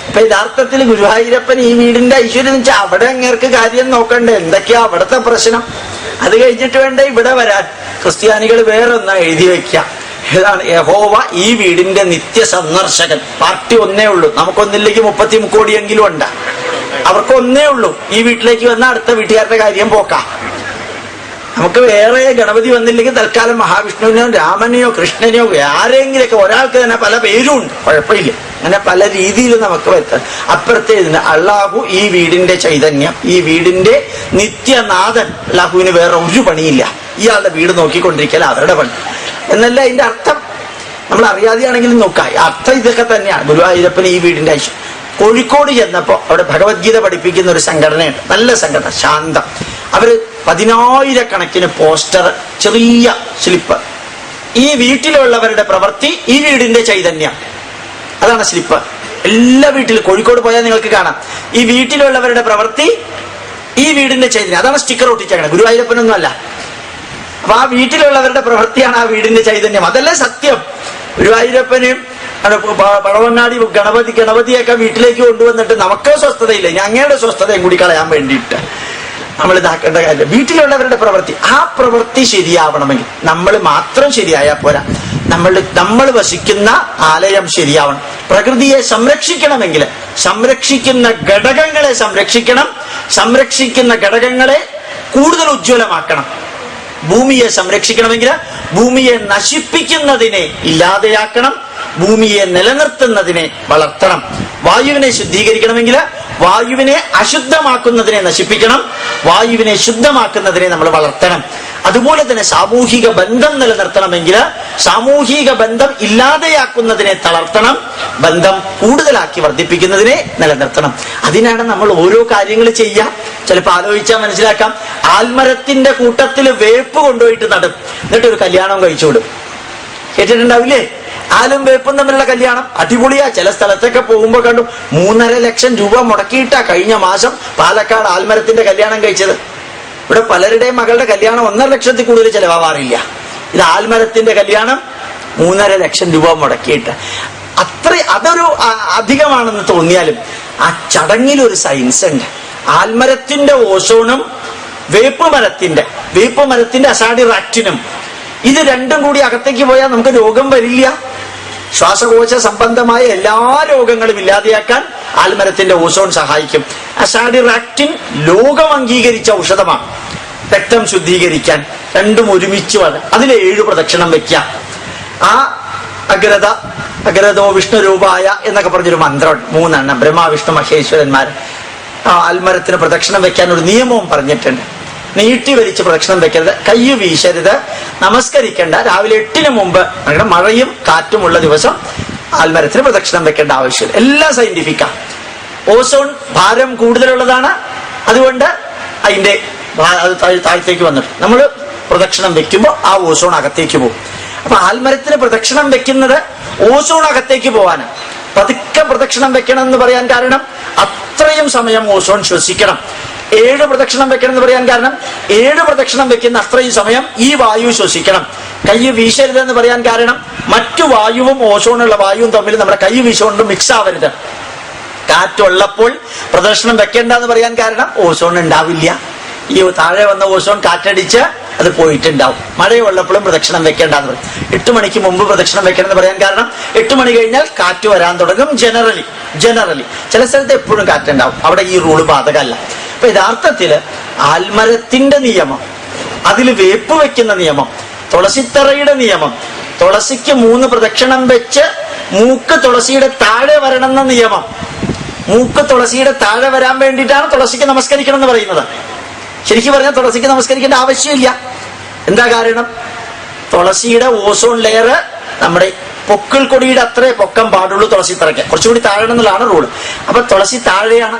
അപ്പൊ യഥാർത്ഥത്തിൽ ഗുരുവായൂരപ്പൻ ഈ വീടിന്റെ ഐശ്വര്യം എന്ന് വെച്ചാൽ അവിടെ അങ്ങേർക്ക് കാര്യം നോക്കണ്ടേ, എന്തൊക്കെയാ അവിടുത്തെ പ്രശ്നം, അത് കഴിഞ്ഞിട്ട് വേണ്ട ഇവിടെ വരാൻ. ക്രിസ്ത്യാനികൾ വേറൊന്നാ എഴുതി വെക്കാം, ഏതാണ്, യഹോവ ഈ വീടിന്റെ നിത്യ സന്ദർശകൻ. പാർട്ടി ഒന്നേ ഉള്ളൂ, നമുക്കൊന്നില്ലെങ്കിൽ 33 കോടിയെങ്കിലും ഉണ്ട്. അവർക്ക് ഒന്നേ ഉള്ളൂ, ഈ വീട്ടിലേക്ക് വന്ന അടുത്ത വീട്ടുകാരുടെ കാര്യം പോക്കാം. നമുക്ക് വേറെ ഗണപതി വന്നില്ലെങ്കിൽ തൽക്കാലം മഹാവിഷ്ണുവിനെയോ രാമനെയോ കൃഷ്ണനെയോ ആരെങ്കിലൊക്കെ, ഒരാൾക്ക് തന്നെ പല പേരും ഉണ്ട്, കുഴപ്പമില്ല. അങ്ങനെ പല രീതിയിൽ നമുക്ക് വരുത്താം. അപ്പുറത്തേതിന് അള്ളാഹു ഈ വീടിന്റെ ചൈതന്യം, ഈ വീടിന്റെ നിത്യനാഥൻ. അള്ളാഹുവിന് വേറെ ഒരു പണിയില്ല, ഇയാളുടെ വീട് നോക്കിക്കൊണ്ടിരിക്കൽ അവരുടെ പണി എന്നല്ല അതിന്റെ അർത്ഥം. നമ്മൾ അറിയാതെയാണെങ്കിലും നോക്കാം, അർത്ഥം ഇതൊക്കെ തന്നെയാണ്. ഗുരുവായൂരപ്പന് ഈ വീടിന്റെ ഐശ്വര്യം. കോഴിക്കോട് ചെന്നപ്പോ അവിടെ ഭഗവത്ഗീത പഠിപ്പിക്കുന്ന ഒരു സംഘടനയുണ്ട്, നല്ല സംഘടന, ശാന്തം. അവര് 10,000 പോസ്റ്റർ, ചെറിയ സ്ലിപ്പ്, ഈ വീട്ടിലുള്ളവരുടെ പ്രവൃത്തി ഈ വീടിന്റെ ചൈതന്യം, അതാണ് സ്ലിപ്പ്. എല്ലാ വീട്ടിലും കോഴിക്കോട് പോയാൽ നിങ്ങൾക്ക് കാണാം, ഈ വീട്ടിലുള്ളവരുടെ പ്രവൃത്തി ഈ വീടിന്റെ ചൈതന്യം, അതാണ് സ്റ്റിക്കർ ഒട്ടിച്ചേക്കണം. ഗുരുവായൂരപ്പനൊന്നും അല്ല. അപ്പൊ ആ വീട്ടിലുള്ളവരുടെ പ്രവൃത്തിയാണ് ആ വീടിന്റെ ചൈതന്യം. അതല്ലേ സത്യം. ഗുരുവായൂരപ്പനെയും പഴവങ്ങാടി ഗണപതിയൊക്കെ വീട്ടിലേക്ക് കൊണ്ടുവന്നിട്ട് നമുക്ക് സ്വസ്ഥതയില്ല, ഞങ്ങളുടെ സ്വസ്ഥതയും കൂടി കളയാൻ വേണ്ടിയിട്ട് നമ്മൾ ഇതാക്കേണ്ട കാര്യം. വീട്ടിലുള്ളവരുടെ പ്രവൃത്തി, ആ പ്രവൃത്തി ശരിയാവണമെങ്കിൽ നമ്മൾ മാത്രം ശരിയായാൽ പോരാ, നമ്മൾ വസിക്കുന്ന ആലയം ശരിയാവണം. പ്രകൃതിയെ സംരക്ഷിക്കണമെങ്കിൽ സംരക്ഷിക്കുന്ന ഘടകങ്ങളെ സംരക്ഷിക്കണം, സംരക്ഷിക്കുന്ന ഘടകങ്ങളെ കൂടുതൽ ഉജ്ജ്വലമാക്കണം. ഭൂമിയെ സംരക്ഷിക്കണമെങ്കിൽ ഭൂമിയെ നശിപ്പിക്കുന്നതിനെ ഇല്ലാതെയാക്കണം, ഭൂമിയെ നിലനിർത്തുന്നതിനെ വളർത്തണം. വായുവിനെ ശുദ്ധീകരിക്കണമെങ്കിൽ വായുവിനെ അശുദ്ധമാക്കുന്നതിനെ നശിപ്പിക്കണം, വായുവിനെ ശുദ്ധമാക്കുന്നതിനെ നമ്മൾ വളർത്തണം. അതുപോലെ തന്നെ സാമൂഹിക ബന്ധം നിലനിർത്തണമെങ്കിൽ സാമൂഹിക ബന്ധം ഇല്ലാതെയാക്കുന്നതിനെ തളർത്തണം, ബന്ധം കൂടുതലാക്കി വർദ്ധിപ്പിക്കുന്നതിനെ നിലനിർത്തണം. അതിനാണ് നമ്മൾ ഓരോ കാര്യങ്ങൾ ചെയ്യാം. ചിലപ്പോൾ ആലോചിച്ചാൽ മനസ്സിലാക്കാം. ആൽമരത്തിന്റെ കൂട്ടത്തിൽ വേപ്പ് കൊണ്ടുപോയിട്ട് നടും, എന്നിട്ട് ഒരു കല്യാണം കഴിച്ചുവിടും. കേട്ടിട്ടുണ്ടാവില്ലേ? ആലും വേപ്പും തമ്മിലുള്ള കല്യാണം അടിപൊളിയാ. ചില സ്ഥലത്തൊക്കെ പോകുമ്പോ കണ്ടു 3.5 ലക്ഷം രൂപ മുടക്കിയിട്ടാ കഴിഞ്ഞ മാസം പാലക്കാട് ആൽമരത്തിന്റെ കല്യാണം കഴിച്ചത്. ഇവിടെ പലരുടെയും മകളുടെ കല്യാണം 1.5 ലക്ഷത്തിൽ കൂടുതൽ ചെലവാറില്ല. ഇത് ആൽമരത്തിന്റെ കല്യാണം 3.5 ലക്ഷം രൂപ മുടക്കിയിട്ട്. അതൊരു അധികമാണെന്ന് തോന്നിയാലും ആ ചടങ്ങിലൊരു സയൻസ് ഉണ്ട്. ആൽമരത്തിന്റെ ഓസോണും വേപ്പ് മരത്തിന്റെ അസാഡിറാക്റ്റിനും, ഇത് രണ്ടും കൂടി അകത്തേക്ക് പോയാൽ നമുക്ക് രോഗം വരില്ല. ശ്വാസകോശ സംബന്ധമായ എല്ലാ രോഗങ്ങളും ഇല്ലാതെയാക്കാൻ ആൽമരത്തിന്റെ ഓസോൺ സഹായിക്കും. അസാഡിറാക്റ്റിൻ ലോകം അംഗീകരിച്ച ഔഷധമാണ്. രക്തം ശുദ്ധീകരിക്കാൻ രണ്ടും ഒരുമിച്ച് അതിൽ 7 പ്രദക്ഷിണം വെക്കാം. ആ അഗ്രത അഗ്രതോ വിഷ്ണു രൂപായ എന്നൊക്കെ പറഞ്ഞൊരു മന്ത്രം, 3 എണ്ണം, ബ്രഹ്മ വിഷ്ണു മഹേശ്വരന്മാർ. ആൽമരത്തിന് പ്രദക്ഷിണം വെക്കാൻ ഒരു നിയമവും പറഞ്ഞിട്ടുണ്ട്. നീട്ടി വലിച്ച് പ്രദക്ഷിണം വെക്കരുത്, കൈ വീശരുത്, നമസ്കരിക്കേണ്ട. രാവിലെ 8-ന് മുമ്പ്, മഴയും കാറ്റുമുള്ള ദിവസം ആൽമരത്തിന് പ്രദക്ഷിണം വെക്കേണ്ട ആവശ്യമില്ല. എല്ലാം സയന്റിഫിക്കാ. ഓസോൺ ഭാരം കൂടുതലുള്ളതാണ്, അതുകൊണ്ട് അതിന്റെ താഴത്തേക്ക് വന്നിട്ട് നമ്മൾ പ്രദക്ഷിണം വെക്കുമ്പോൾ ആ ഓസോൺ അകത്തേക്ക് പോകും. അപ്പൊ ആൽമരത്തിന് പ്രദക്ഷിണം വെക്കുന്നത് ഓസോൺ അകത്തേക്ക് പോവാനാണ്. പതുക്കെ പ്രദക്ഷിണം വെക്കണം എന്ന് പറയാൻ കാരണം അത്രയും സമയം ഓസോൺ ശ്വസിക്കണം. 7 പ്രദക്ഷിണം വെക്കണം എന്ന് പറയാൻ കാരണം 7 പ്രദക്ഷിണം വെക്കുന്ന അത്രയും സമയം ഈ വായു ശ്വസിക്കണം. കൈ വീശരുതെന്ന് പറയാൻ കാരണം മറ്റു വായുവും ഓസോണുള്ള വായുവും തമ്മിൽ നമ്മുടെ കൈ വീശുകൊണ്ട് മിക്സ് ആവരുത്. കാറ്റുള്ളപ്പോൾ പ്രദക്ഷിണം വെക്കേണ്ടെന്ന് പറയാൻ കാരണം ഓസോൺ ഉണ്ടാവില്ല. ഈ താഴെ വന്ന ഓസോൺ കാറ്റടിച്ച് അത് പോയിട്ടുണ്ടാവും. മഴയുള്ളപ്പോഴും പ്രദക്ഷിണം വെക്കേണ്ടെന്ന് പറയും. 8 മണിക്ക് മുമ്പ് പ്രദക്ഷിണം വെക്കണം എന്ന് പറയാൻ കാരണം 8 മണി കഴിഞ്ഞാൽ കാറ്റ് വരാൻ തുടങ്ങും. ജനറലി ചില സ്ഥലത്ത് എപ്പോഴും കാറ്റുണ്ടാവും, അവിടെ ഈ റൂള് ബാധകമല്ല. അപ്പൊ യഥാർത്ഥത്തില് ആൽമരത്തിന്റെ നിയമം, അതിൽ വേപ്പ് വെക്കുന്ന നിയമം, തുളസിത്തറയുടെ നിയമം, തുളസിക്ക് 3 പ്രദക്ഷിണം വെച്ച് മൂക്ക് തുളസിയുടെ താഴെ വരണമെന്ന നിയമം. മൂക്ക് തുളസിയുടെ താഴെ വരാൻ വേണ്ടിയിട്ടാണ് തുളസിക്ക് നമസ്കരിക്കണം എന്ന് പറയുന്നത്. ശരിക്കും പറഞ്ഞാൽ തുളസിക്ക് നമസ്കരിക്കേണ്ട ആവശ്യമില്ല. എന്താ കാരണം? തുളസിയുടെ ഓസോൺ ലെയർ നമ്മുടെ പൊക്കിൾ കൊടിയുടെ അത്രേ പൊക്കം പാടുള്ളൂ. തുളസി തറയ്ക്ക് കുറച്ചുകൂടി താഴെ എന്നുള്ളതാണ് റൂള്. അപ്പൊ തുളസി താഴെയാണ്,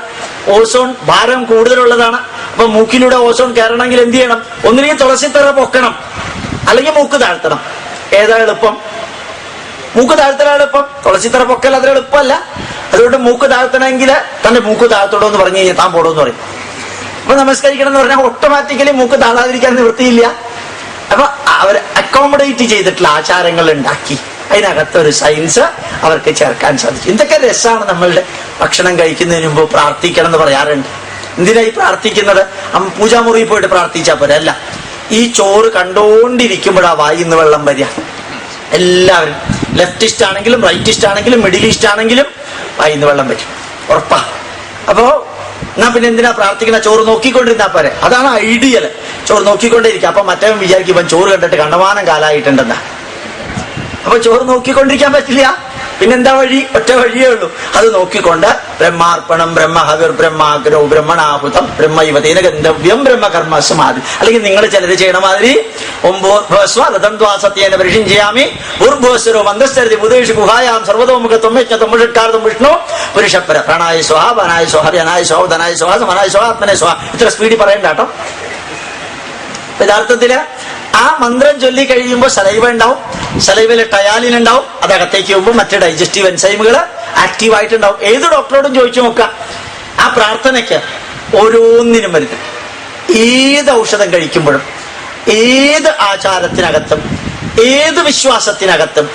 ഓസോൺ ഭാരം കൂടുതലുള്ളതാണ്. അപ്പൊ മൂക്കിലൂടെ ഓസോൺ കയറണമെങ്കിൽ എന്ത് ചെയ്യണം? ഒന്നിനെയും തുളസി തറ പൊക്കണം, അല്ലെങ്കിൽ മൂക്ക് താഴ്ത്തണം. ഏതാ എളുപ്പം? മൂക്ക് താഴ്ത്തലാണ് എളുപ്പം. തുളസി തറ പൊക്കൽ അത്ര എളുപ്പമല്ല. അതുകൊണ്ട് മൂക്ക് താഴ്ത്തണമെങ്കിൽ തന്റെ മൂക്ക് താഴ്ത്തടോ എന്ന് പറഞ്ഞു കഴിഞ്ഞാൽ താൻ പോടോ എന്ന് പറയും. അപ്പൊ നമസ്കരിക്കണം എന്ന് പറഞ്ഞാൽ ഓട്ടോമാറ്റിക്കലി മൂക്ക് താഴാതിരിക്കാൻ നിവൃത്തിയില്ല. അപ്പൊ അവർ അക്കോമഡേറ്റ് ചെയ്തിട്ടുള്ള ആചാരങ്ങൾ ഉണ്ടാക്കി അതിനകത്തൊരു സയൻസ് അവർക്ക് ചേർക്കാൻ സാധിച്ചു. എന്തൊക്കെ രസമാണ്. നമ്മളുടെ ഭക്ഷണം കഴിക്കുന്നതിന് മുമ്പ് പ്രാർത്ഥിക്കണം എന്ന് പറയാറുണ്ട്. എന്തിനായി പ്രാർത്ഥിക്കുന്നത്? പൂജാമുറിയിൽ പോയിട്ട് പ്രാർത്ഥിച്ചാൽ പോരെ. അല്ല, ഈ ചോറ് കണ്ടോണ്ടിരിക്കുമ്പോഴാ വായിന്ന് വെള്ളം വരിക. എല്ലാവരും ലെഫ്റ്റിസ്റ്റ് ആണെങ്കിലും റൈറ്റിസ്റ്റ് ആണെങ്കിലും മിഡിൽ ഈസ്റ്റ് ആണെങ്കിലും വായിന്ന് വെള്ളം വരും, ഉറപ്പാ. അപ്പോ എന്നാ പിന്നെ എന്തിനാ പ്രാർത്ഥിക്കുന്ന? ചോറ് നോക്കിക്കൊണ്ടിരുന്നാ പോരെ. അതാണ് ഐഡിയൽ. ചോറ് നോക്കിക്കൊണ്ടേയിരിക്കും. അപ്പൊ മറ്റവൻ വിചാരിക്കും ഇവൻ ചോറ് കണ്ടിട്ട് കണ്ടമാനം കാലായിട്ടുണ്ടെന്നാ. അപ്പൊ ചോറ് നോക്കിക്കൊണ്ടിരിക്കാൻ പറ്റില്ല. പിന്നെന്താ വഴി? ഒറ്റ വഴിയേ ഉള്ളൂ. അത് നോക്കിക്കൊണ്ട് ബ്രഹ്മാർപ്പണം, ബ്രഹ്മഹവിർ, ബ്രഹ്മാഗ്രോ, ബ്രഹ്മണാഹുതം, ബ്രഹ്മയുവതേന ഗന്ധവ്യം, ബ്രഹ്മകർമ്മ സമാധി. അല്ലെങ്കിൽ നിങ്ങൾ ചിലര് ചെയ്യണ മാതിരി ഓംഭോസ്വതം പരിഷി ചെയ്യാമി ഭൂർഭോസ്വരോ മന്ദസ്ഥരതി ഭൂതേഷു ഗുഹായാം സർവതോമുഖത്വം യജ്ഞത്വം മുഷത്കാരത്വം വിഷ്ണു പുരുഷപ്പര പ്രാണായ സ്വാഹ വനായ സ്വാഹ ഹരിയനായ സ്വാഹ ധനായ സ്വാഹ സമനായ സ്വാഹ ആത്മനെ സ്വാഹ. ഇത്ര സ്പീഡിൽ പറയണ്ട കേട്ടോ. യഥാർത്ഥത്തില് ആ മന്ത്രം ചൊല്ലി കഴിയുമ്പോൾ സലൈവ ഉണ്ടാവും, സലൈവയിലെ ടയാലിൻ ഉണ്ടാവും. അതകത്തേക്ക് പോകുമ്പോൾ മറ്റേ ഡൈജസ്റ്റീവ് എൻസൈമുകൾ ആക്റ്റീവ് ആയിട്ടുണ്ടാവും. ഏത് ഡോക്ടറോടും ചോദിച്ചു നോക്കാം. ആ പ്രാർത്ഥനയ്ക്ക് ഓരോന്നിനും വരുന്നത്. ഏത് ഔഷധം കഴിക്കുമ്പോഴും, ഏത് ആചാരത്തിനകത്തും, ഏത് വിശ്വാസത്തിനകത്തും,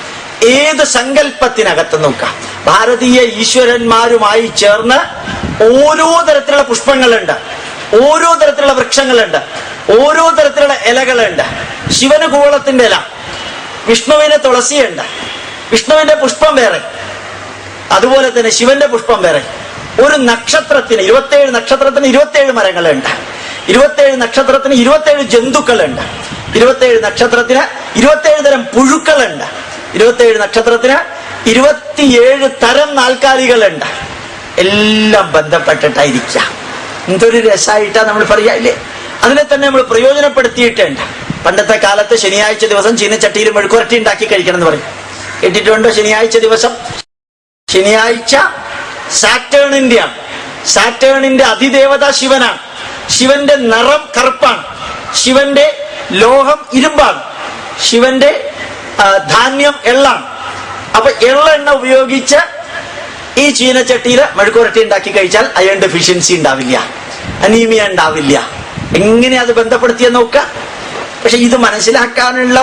ഏത് സങ്കല്പത്തിനകത്തും നോക്കാം. ഭാരതീയ ഈശ്വരന്മാരുമായി ചേർന്ന് ഓരോ തരത്തിലുള്ള പുഷ്പങ്ങളുണ്ട്, ഓരോ തരത്തിലുള്ള വൃക്ഷങ്ങളുണ്ട്, ഓരോ തരത്തിലുള്ള ഇലകളുണ്ട്. ശിവന് കൂവളത്തിന്റെ ഇല, വിഷ്ണുവിന് തുളസിയുണ്ട്. വിഷ്ണുവിന്റെ പുഷ്പം വേറെ, അതുപോലെ തന്നെ ശിവന്റെ പുഷ്പം വേറെ. ഒരു നക്ഷത്രത്തിന് 27 നക്ഷത്രത്തിന് 27 മരങ്ങളുണ്ട്. 27 നക്ഷത്രത്തിന് 27 ജന്തുക്കളുണ്ട്. 27 നക്ഷത്രത്തിന് 27 തരം പുഴുക്കളുണ്ട്. 27 നക്ഷത്രത്തിന് 27 തരം നാൽക്കാലികളുണ്ട്. എല്ലാം ബന്ധപ്പെട്ടിട്ടായിരിക്കാം. എന്തൊരു രസമായിട്ടാ നമ്മൾ പറയാല്ലേ. അതിനെ തന്നെ നമ്മൾ പ്രയോജനപ്പെടുത്തിയിട്ടുണ്ട്. പണ്ടത്തെ കാലത്ത് ശനിയാഴ്ച ദിവസം ചീനച്ചട്ടിയിൽ മെഴുക്കുരട്ടി ഉണ്ടാക്കി കഴിക്കണം എന്ന് പറയും. കേട്ടിട്ടുണ്ടോ? ശനിയാഴ്ച ദിവസം, ശനിയാഴ്ച സാറ്റേണിന്റെ ആണ്. സാറ്റേണിന്റെ അതിദേവത ശിവനാണ്. ശിവന്റെ നിറം കറുപ്പാണ്. ശിവന്റെ ലോഹം ഇരുമ്പാണ്. ശിവന്റെ ധാന്യം എള്ളാണ്. അപ്പൊ എള്ളെണ്ണ ഉപയോഗിച്ച് ഈ ചീനച്ചട്ടിയിൽ മെഴുക്കുരട്ടി ഉണ്ടാക്കി കഴിച്ചാൽ അയൺ ഡെഫിഷ്യൻസി ഉണ്ടാവില്ല, അനീമിയ ഉണ്ടാവില്ല. എങ്ങനെ അത് ബന്ധപ്പെടുത്തിയെന്ന് നോക്കുക. പക്ഷെ ഇത് മനസ്സിലാക്കാനുള്ള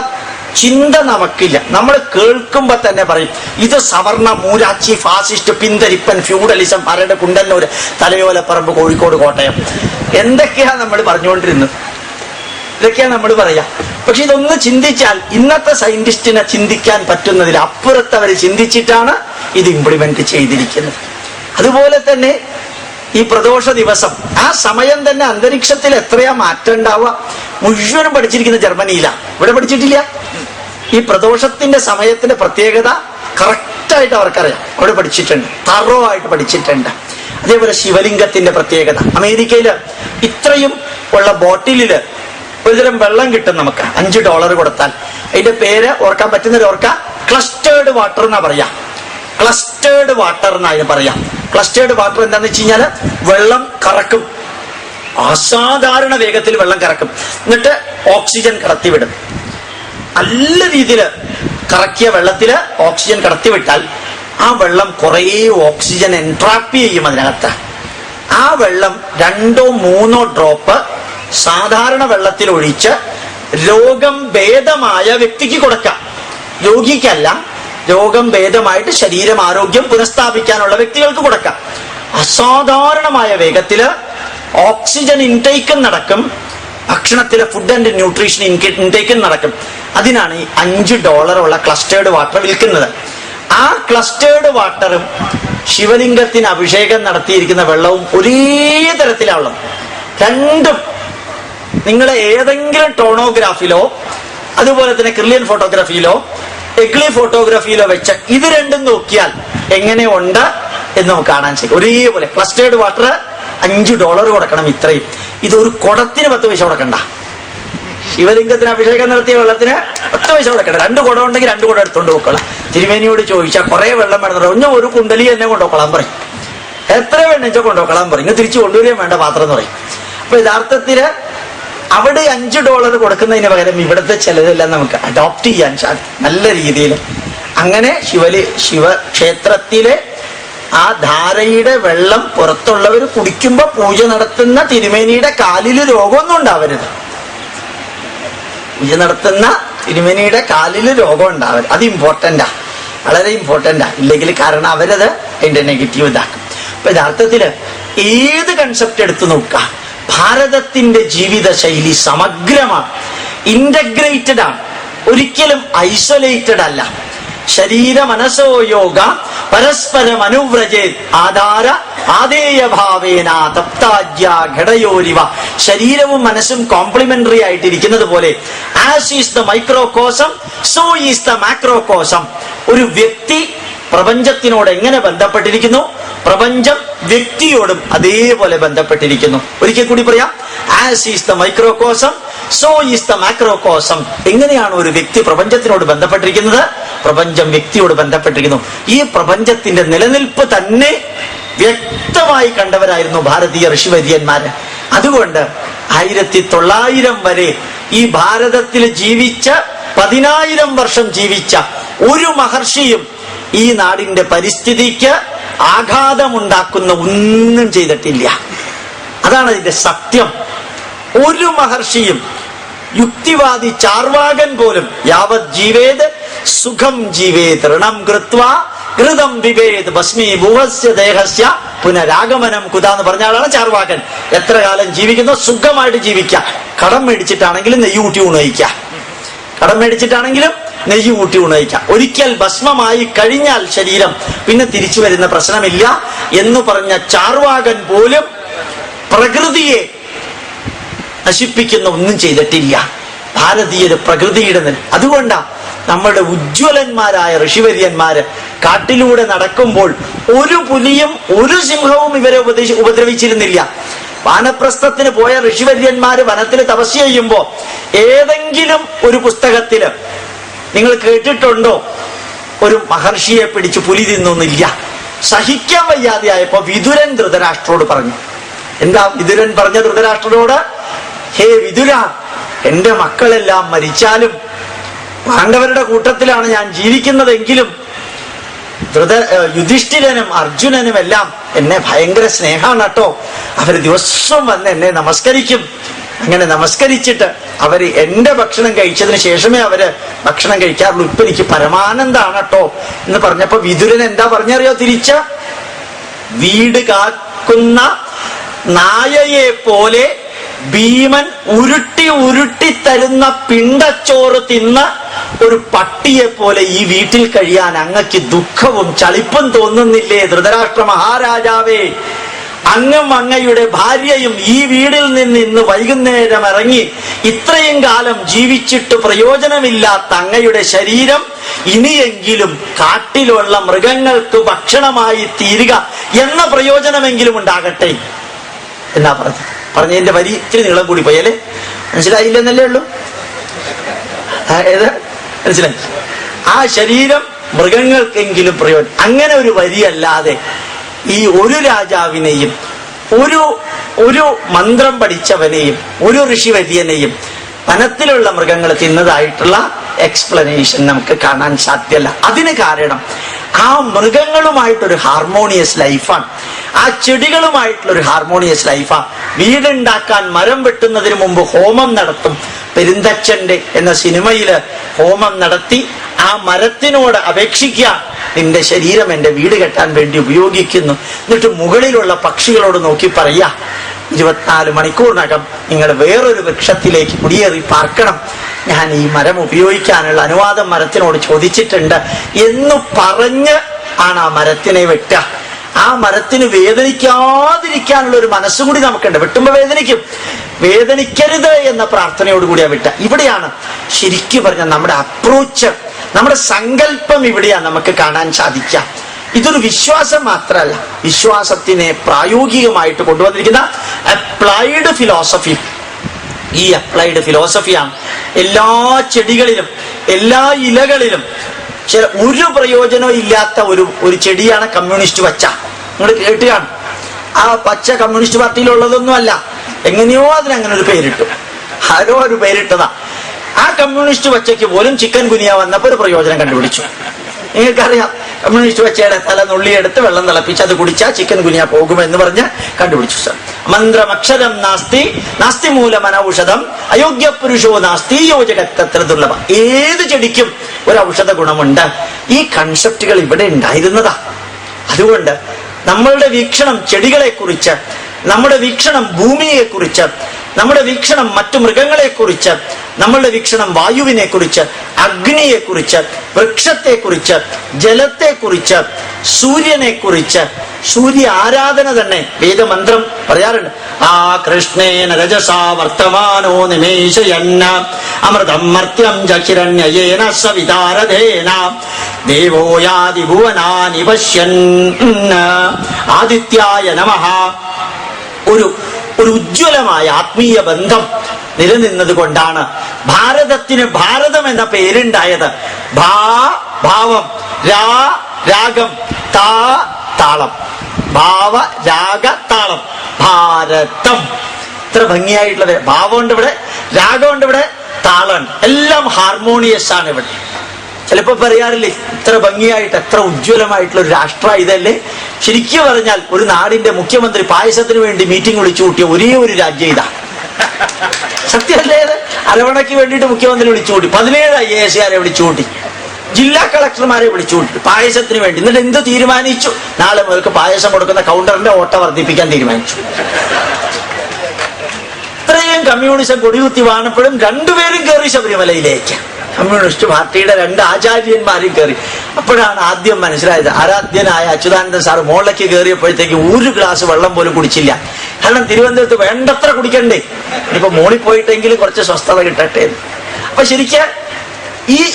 ചിന്ത നമുക്കില്ല. നമ്മൾ കേൾക്കുമ്പോ തന്നെ പറയും ഇത് സവർണ മൂരാച്ചി ഫാസിസ്റ്റ് പിന്തരിപ്പൻ ഫ്യൂഡലിസം പരട് കുണ്ടന്നൂര് തലയോലപ്പറമ്പ് കോഴിക്കോട് കോട്ടയം എന്തൊക്കെയാ നമ്മൾ പറഞ്ഞുകൊണ്ടിരുന്നത്. ഇതൊക്കെയാ നമ്മൾ പറയാ. പക്ഷെ ഇതൊന്ന് ചിന്തിച്ചാൽ ഇന്നത്തെ സയന്റിസ്റ്റിനെ ചിന്തിക്കാൻ പറ്റുന്നതിൽ അപ്പുറത്ത് അവർ ചിന്തിച്ചിട്ടാണ് ഇത് ഇംപ്ലിമെന്റ് ചെയ്തിരിക്കുന്നത്. അതുപോലെ തന്നെ ഈ പ്രദോഷ ദിവസം ആ സമയം തന്നെ അന്തരീക്ഷത്തിൽ എത്രയാ മാറ്റം ഉണ്ടാവുക. മുഴുവനും പഠിച്ചിരിക്കുന്ന ജർമ്മനിയിലാണ്, ഇവിടെ പഠിച്ചിട്ടില്ല. ഈ പ്രദോഷത്തിന്റെ സമയത്തിന്റെ പ്രത്യേകത കറക്റ്റ് കറക്റ്റായിട്ട് അവർക്കറിയാം, അവിടെ പഠിച്ചിട്ടുണ്ട്, തറോ ആയിട്ട് പഠിച്ചിട്ടുണ്ട്. അതേപോലെ ശിവലിംഗത്തിന്റെ പ്രത്യേകത, അമേരിക്കയില് ഇത്രയും ഉള്ള ബോട്ടിലില് ഒരുതരം വെള്ളം കിട്ടും നമുക്ക് $5 കൊടുത്താൽ. അതിന്റെ പേര് ഓർക്കാൻ പറ്റുന്നത് ഓർക്കാം, ക്ലസ്റ്റേർഡ് വാട്ടർ എന്നാ പറയാ. ക്ലസ്റ്റേർഡ് വാട്ടർ എന്നാ അതിന് പറയാം. ക്ലസ്റ്റേർഡ് വാട്ടർ എന്താന്ന് വെച്ച് കഴിഞ്ഞാല് വെള്ളം കറക്കും, അസാധാരണ വേഗത്തിൽ വെള്ളം കറക്കും, എന്നിട്ട് ഓക്സിജൻ കടത്തിവിടും. നല്ല രീതിയിൽ കറക്കിയ വെള്ളത്തില് ഓക്സിജൻ കടത്തിവിട്ടാൽ ആ വെള്ളം കുറേ ഓക്സിജൻ എൻട്രാപ്പ് ചെയ്യും അതിനകത്ത്. ആ വെള്ളം 2-3 ഡ്രോപ്പ് സാധാരണ വെള്ളത്തിൽ ഒഴിച്ച് രോഗം ഭേദമായ വ്യക്തിക്ക് കൊടുക്കാം. രോഗിക്കല്ല, രോഗം ഭേദമായിട്ട് ശരീരം ആരോഗ്യം പുനഃസ്ഥാപിക്കാനുള്ള വ്യക്തികൾക്ക് കൊടുക്കാം. അസാധാരണമായ വേഗത്തില് ഓക്സിജൻ ഇൻടേക്കും നടക്കും, ഭക്ഷണത്തിലെ ഫുഡ് ആൻഡ് ന്യൂട്രീഷൻ ഇൻടേക്കും നടക്കും. അതിനാണ് ഈ $5 ഉള്ള ക്ലസ്റ്റേർഡ് വാട്ടർ വിൽക്കുന്നത്. ആ ക്ലസ്റ്റേർഡ് വാട്ടറും ശിവലിംഗത്തിന് അഭിഷേകം നടത്തിയിരിക്കുന്ന വെള്ളവും ഒരേ തരത്തിലുള്ള രണ്ടും നിങ്ങൾ ഏതെങ്കിലും ടോണോഗ്രാഫിലോ അതുപോലെ തന്നെ ക്രില്ലിയൻ ഫോട്ടോഗ്രാഫിയിലോ എഗ്ലി ഫോട്ടോഗ്രാഫിയിലോ വെച്ച് ഇത് രണ്ടും നോക്കിയാൽ എങ്ങനെ ഉണ്ട് എന്ന് നമുക്ക് കാണാൻ കഴിയും. ഒരേപോലെ ക്ലസ്റ്റേർഡ് വാട്ടർ $5 കൊടുക്കണം. ഇത്രയും ഇതൊരു കുടത്തിന് 10 പൈസ കൊടുക്കണ്ട. ശിവലിംഗത്തിന് അഭിഷേകം നടത്തിയ വെള്ളത്തിന് 10 പൈസ കൊടുക്കണ്ട. 2 കുടം ഉണ്ടെങ്കിൽ 2 കുടം എടുത്തോണ്ട് പോക്കളാം. തിരുമേനിയോട് ചോദിച്ചാൽ കുറെ വെള്ളം വേണം, ഒന്നും ഒരു കുണ്ടലി തന്നെ കൊണ്ടുപോക്കളാൻ പറയും. എത്ര വേണമെച്ചാൽ കൊണ്ടുപോക്കളാൻ പറയും. ഇങ്ങനെ തിരിച്ചു കൊണ്ടുവരികയും വേണ്ട പാത്രം എന്ന് പറയും. അപ്പൊ യഥാർത്ഥത്തില് അവിടെ $5 കൊടുക്കുന്നതിന് പകരം ഇവിടുത്തെ ചിലതെല്ലാം നമുക്ക് അഡോപ്റ്റ് ചെയ്യാൻ സാധിക്കും നല്ല രീതിയിൽ. അങ്ങനെ ശിവക്ഷേത്രത്തിലെ ആ ധാരയുടെ വെള്ളം പുറത്തുള്ളവർ കുടിക്കുമ്പോ പൂജ നടത്തുന്ന തിരുമേനിയുടെ കാലില് രോഗമൊന്നും ഉണ്ടാവരുത്. പൂജ നടത്തുന്ന തിരുമേനിയുടെ കാലില് രോഗം ഉണ്ടാവരുത്. അത് ഇമ്പോർട്ടന്റാ, വളരെ ഇമ്പോർട്ടന്റാ. ഇല്ലെങ്കിൽ കാരണം അവരത് അതിന്റെ നെഗറ്റീവ് ഇതാക്കും. അപ്പൊ യഥാർത്ഥത്തില് ഏത് കൺസെപ്റ്റ് എടുത്തു നോക്കുക, ഭാരതത്തിന്റെ ജീവിത ശൈലി സമഗ്രമാണ്, ഇന്റഗ്രേറ്റഡ് ആണ്, ഒരിക്കലും ഐസൊലേറ്റഡ് അല്ല. ശരീര മനസ്സോ യോഗ പരസ്പരം അനുവ്രജേ ആധാര ആദേയ ഭാവേന തപ്താജ്യ ഘടയോരിവ. ശരീരവും മനസ്സും കോംപ്ലിമെന്ററി ആയിട്ടിരിക്കുന്നത് പോലെ as is the microcosm so is the macrocosm. ഒരു വ്യക്തി പ്രപഞ്ചത്തിനോട് എങ്ങനെ ബന്ധപ്പെട്ടിരിക്കുന്നു, പ്രപഞ്ചം വ്യക്തിയോടും അതേപോലെ ബന്ധപ്പെട്ടിരിക്കുന്നു. ഒരിക്കൽ കൂടി പറയാം, as is the microcosm so is the macrocosm. എങ്ങനെയാണ് ഒരു വ്യക്തി പ്രപഞ്ചത്തിനോട് ബന്ധപ്പെട്ടിരിക്കുന്നത്, പ്രപഞ്ചം വ്യക്തിയോട് ബന്ധപ്പെട്ടിരിക്കുന്നു. ഈ പ്രപഞ്ചത്തിന്റെ നിലനിൽപ്പ് തന്നെ വ്യക്തമായി കണ്ടവരായിരുന്നു ഭാരതീയ ഋഷിവര്യന്മാര്. അതുകൊണ്ട് 1900 വരെ ഈ ഭാരതത്തിൽ ജീവിച്ച 10,000 വർഷം ജീവിച്ച ഒരു മഹർഷിയും ഈ നാടിന്റെ പരിസ്ഥിതിക്ക് ആഘാതമുണ്ടാക്കുന്ന ഒന്നും ചെയ്തിട്ടില്ല. അതാണ് അതിന്റെ സത്യം. ഒരു മഹർഷിയും, യുക്തിവാദി ചാർവാകൻ പോലും യാവത് ജീവേത് സുഖം ജീവേത് ഋണം കൃത്വാ കൃതം വിവേത് ഭസ്മീഭൂവസ്യ ദേഹസ്യ പുനരാഗമനം കുതാന്ന് പറഞ്ഞ ആളാണ് ചാർവാകൻ. എത്ര കാലം ജീവിക്കുന്നോ സുഖമായിട്ട് ജീവിക്കുക. കടം മേടിച്ചിട്ടാണെങ്കിലും നെയ്യ് കൂട്ടി ഉണയിക്കുക, കടം മേടിച്ചിട്ടാണെങ്കിലും നെയ്യ് കൂട്ടി ഉണയിക്കാം. ഒരിക്കൽ ഭസ്മമായി കഴിഞ്ഞാൽ ശരീരം പിന്നെ തിരിച്ചു വരുന്ന പ്രശ്നമില്ല എന്ന് പറഞ്ഞ ചാർവാകൻ പോലും പ്രകൃതിയെ നശിപ്പിക്കുന്ന ഒന്നും ചെയ്തിട്ടില്ല. ഭാരതീയര് പ്രകൃതിയുടെ അതുകൊണ്ടാ നമ്മളുടെ ഉജ്ജ്വലന്മാരായ ഋഷിവര്യന്മാര് കാട്ടിലൂടെ നടക്കുമ്പോൾ ഒരു പുലിയും ഒരു സിംഹവും ഇവരെ ഉപദ്രവിച്ചിരുന്നില്ല. വാനപ്രസ്ഥത്തിന് പോയ ഋഷിവര്യന്മാര് വനത്തിൽ തപസ് ചെയ്യുമ്പോ ഏതെങ്കിലും ഒരു പുസ്തകത്തില് നിങ്ങൾ കേട്ടിട്ടുണ്ടോ ഒരു മഹർഷിയെ പിടിച്ച് പുലി തിന്നൊന്നില്ല? സഹിക്കാൻ വയ്യാതെയായപ്പോ വിതുരൻ ധൃതരാഷ്ട്രോട് പറഞ്ഞു. എന്താ വിതുരൻ പറഞ്ഞ ധൃതരാഷ്ട്രനോട്? ഹേ വിതുര, എന്റെ മക്കളെല്ലാം മരിച്ചാലും പാണ്ഡവരുടെ കൂട്ടത്തിലാണ് ഞാൻ ജീവിക്കുന്നതെങ്കിലും യുധിഷ്ഠിരനും അർജുനനും എല്ലാം എന്നെ ഭയങ്കര സ്നേഹമാണ് കേട്ടോ. അവര് ദിവസവും വന്ന് എന്നെ നമസ്കരിക്കും. അങ്ങനെ നമസ്കരിച്ചിട്ട് അവര് എന്റെ ഭക്ഷണം കഴിച്ചതിന് ശേഷമേ അവര് ഭക്ഷണം കഴിക്കാറുള്ളൂ. ഇപ്പൊ എനിക്ക് പരമാനന്ദാണ് കേട്ടോ എന്ന് പറഞ്ഞപ്പോ വിതുരൻ എന്താ പറഞ്ഞറിയോ? തിരിച്ച വീട് കാക്കുന്ന നായയെ പോലെ ഭീമൻ ഉരുട്ടി ഉരുട്ടി തരുന്ന പിണ്ടച്ചോറ് തിന്ന ഒരു പട്ടിയെ പോലെ ഈ വീട്ടിൽ കഴിയാൻ അങ്ങക്ക് ദുഃഖവും ചളിപ്പും തോന്നുന്നില്ലേ ധൃതരാഷ്ട്ര മഹാരാജാവേ? അങ്ങും അങ്ങയുടെ ഭാര്യയും ഈ വീടിൽ നിന്ന് ഇന്ന് വൈകുന്നേരം ഇറങ്ങി ഇത്രയും കാലം ജീവിച്ചിട്ട് പ്രയോജനമില്ലാത്ത അങ്ങയുടെ ശരീരം ഇനിയെങ്കിലും കാട്ടിലുള്ള മൃഗങ്ങൾക്ക് ഭക്ഷണമായി തീരുക എന്ന പ്രയോജനമെങ്കിലും ഉണ്ടാകട്ടെ എന്നാ പറഞ്ഞതിന്റെ വരി ഇത്തിരി നീളം കൂടി പോയാലേ മനസ്സിലായില്ലെന്നല്ലേ ഉള്ളൂ. മനസ്സിലായി? ആ ശരീരം മൃഗങ്ങൾക്കെങ്കിലും പ്രയോജനം. അങ്ങനെ ഒരു വരിയല്ലാതെ ഈ ഒരു രാജാവിനെയും ഒരു മന്ത്രം പഠിച്ചവനെയും ഒരു ഋഷിവര്യനെയും വനത്തിലുള്ള മൃഗങ്ങൾ തിന്നതായിട്ടുള്ള എക്സ്പ്ലനേഷൻ നമുക്ക് കാണാൻ സാധ്യമല്ല. അതിന് കാരണം ആ മൃഗങ്ങളുമായിട്ടൊരു ഹാർമോണിയസ് ലൈഫാണ്, ആ ചെടികളുമായിട്ടുള്ളൊരു ഹാർമോണിയസ് ലൈഫാണ്. വീടുണ്ടാക്കാൻ മരം വെട്ടുന്നതിന് മുമ്പ് ഹോമം നടത്തും. പെരുന്തച്ഛന്റെ എന്ന സിനിമയില് ഹോമം നടത്തി ആ മരത്തിനോട് അപേക്ഷിക്കുക, നിന്റെ ശരീരം എന്റെ വീട് കെട്ടാൻ വേണ്ടി ഉപയോഗിക്കുന്നു. എന്നിട്ട് മുകളിലുള്ള പക്ഷികളോട് നോക്കി പറയാ, 24 മണിക്കൂറിനകം നിങ്ങൾ വേറൊരു വൃക്ഷത്തിലേക്ക് കുടിയേറി പാർക്കണം, ഞാൻ ഈ മരം ഉപയോഗിക്കാനുള്ള അനുവാദം മരത്തിനോട് ചോദിച്ചിട്ടുണ്ട് എന്ന് പറഞ്ഞ് ആണ് ആ മരത്തിനെ വെട്ടുക. ആ മരത്തിന് വേദനിക്കാതിരിക്കാനുള്ള ഒരു മനസ്സുകൂടി നമുക്കുണ്ട്. വെട്ടുമ്പോ വേദനിക്കും, വേദനിക്കരുത് എന്ന പ്രാർത്ഥനയോടുകൂടിയാ വിട്ട. ഇവിടെയാണ് ശരിക്കും പറഞ്ഞ നമ്മുടെ അപ്രോച്ച്, നമ്മുടെ സങ്കല്പം ഇവിടെയാണ് നമുക്ക് കാണാൻ സാധിക്കുക. ഇതൊരു വിശ്വാസം മാത്രമല്ല, വിശ്വാസത്തിനെ പ്രായോഗികമായിട്ട് കൊണ്ടുവന്നിരിക്കുന്ന അപ്ലൈഡ് ഫിലോസഫി. ഈ അപ്ലൈഡ് ഫിലോസഫിയാണ് എല്ലാ ചെടികളിലും എല്ലാ ഇലകളിലും. ഒരു പ്രയോജനവും ഇല്ലാത്ത ഒരു ചെടിയാണ് കമ്മ്യൂണിസ്റ്റ് പച്ച. നിങ്ങൾ കേട്ടുകയാണ്, ആ പച്ച കമ്മ്യൂണിസ്റ്റ് പാർട്ടിയിലുള്ളതൊന്നും അല്ല, എങ്ങനെയോ അതിനങ്ങനെ ഒരു പേരിട്ടു, ആരോ ഒരു പേരിട്ടതാ. ആ കമ്മ്യൂണിസ്റ്റ് പച്ചയ്ക്ക് പോലും ചിക്കൻ ഗുനിയ വന്നപ്പോ ഒരു പ്രയോജനം കണ്ടുപിടിച്ചു. നിങ്ങൾക്കറിയാം, കമ്മ്യൂണിസ്റ്റ് പച്ചയുടെ തല നുള്ളിയെടുത്ത് വെള്ളം തിളപ്പിച്ച് അത് കുടിച്ചാൽ ചിക്കൻ ഗുനിയ പോകുമെന്ന് പറഞ്ഞ് കണ്ടുപിടിച്ചു. സർ, മന്ത്രമക്ഷരം നാസ്തി നാസ്തി മൂലമനൌഷധം അയോഗ്യ പുരുഷോ നാസ്തി യോജകത്തത്ര ദുർലഭ. ഏത് ചെടിക്കും ഒരു ഔഷധ ഗുണമുണ്ട്. ഈ കൺസെപ്റ്റുകൾ ഇവിടെ ഉണ്ടായിരുന്നതാ. അതുകൊണ്ട് നമ്മളുടെ വീക്ഷണം ചെടികളെ കുറിച്ച്, നമ്മുടെ വീക്ഷണം ഭൂമിയെ കുറിച്ച്, നമ്മുടെ വീക്ഷണം മറ്റു മൃഗങ്ങളെ കുറിച്ച്, നമ്മളുടെ വീക്ഷണം വായുവിനെ കുറിച്ച്, അഗ്നിയെ കുറിച്ച്, വൃക്ഷത്തെ കുറിച്ച്, ജലത്തെ കുറിച്ച്, സൂര്യനെ കുറിച്ച്, സൂര്യ ആരാധന തന്നെ വേദമന്ത്രം പറയാറുണ്ട്. ആ കൃഷ്ണേന രജസാ വർത്തമാനോ നിമേശയന്ന അമൃതം മർത്യം ചിരണ്യേന സവിതാരഥേന ദേവോ യാതി ഭുവനാനി പശ്യൻ ആദിത്യായ നമഃ. ഒരു ഉജ്ജ്വലമായ ആത്മീയ ബന്ധം നിലനിന്നത് കൊണ്ടാണ് ഭാരതത്തിന് ഭാരതം എന്ന പേരുണ്ടായത്. ഭാവം, രാഗം, താളം, ഭാവ രാഗ താളം, ഭാരതം. ഇത്ര ഭംഗിയായിട്ടുള്ളത്. ഭാവമുണ്ട് ഇവിടെ, രാഗമുണ്ട് ഇവിടെ, താളമുണ്ട്, എല്ലാം ഹാർമോണിയസ് ആണ് ഇവിടെ. ചിലപ്പോ പറയാറില്ലേ, ഇത്ര ഭംഗിയായിട്ട് എത്ര ഉജ്ജ്വലമായിട്ടുള്ള ഒരു രാഷ്ട്ര ഇതല്ലേ. ശരിക്കും പറഞ്ഞാൽ ഒരു നാടിന്റെ മുഖ്യമന്ത്രി പായസത്തിന് വേണ്ടി മീറ്റിംഗ് വിളിച്ചു കൂട്ടിയ ഒരേ ഒരു രാജ്യം ഇതാ. സത്യമല്ലേ? അരവണയ്ക്ക് വേണ്ടിയിട്ട് മുഖ്യമന്ത്രി വിളിച്ചു കൂട്ടി, 17 IAS വിളിച്ചു കൂട്ടി, ജില്ലാ കളക്ടർമാരെ വിളിച്ചു കൂട്ടി പായസത്തിന് വേണ്ടി. എന്നിട്ട് എന്ത് തീരുമാനിച്ചു? നാളെ മുതൽക്ക് പായസം കൊടുക്കുന്ന കൗണ്ടറിന്റെ ഓട്ട വർദ്ധിപ്പിക്കാൻ തീരുമാനിച്ചു. ഇത്രയും കമ്മ്യൂണിസം കൊടികുത്തി വാണപ്പോഴും രണ്ടുപേരും കയറി ശബരിമലയിലേക്ക്. കമ്മ്യൂണിസ്റ്റ് പാർട്ടിയുടെ 2 ആചാര്യന്മാരും കയറി. അപ്പോഴാണ് ആദ്യം മനസ്സിലായത്, ആരാധ്യനായ അച്യുതാനന്ദൻ സാറ് മോളിലേക്ക് കയറിയപ്പോഴത്തേക്ക് ഒരു ഗ്ലാസ് വെള്ളം പോലും കുടിച്ചില്ല. കാരണം തിരുവനന്തപുരത്ത് വേണ്ടത്ര കുടിക്കണ്ടേ, ഇനിയിപ്പോ മോളിൽ പോയിട്ടെങ്കിലും കുറച്ച് സ്വസ്ഥത കിട്ടട്ടെ. അപ്പൊ ശരിക്കും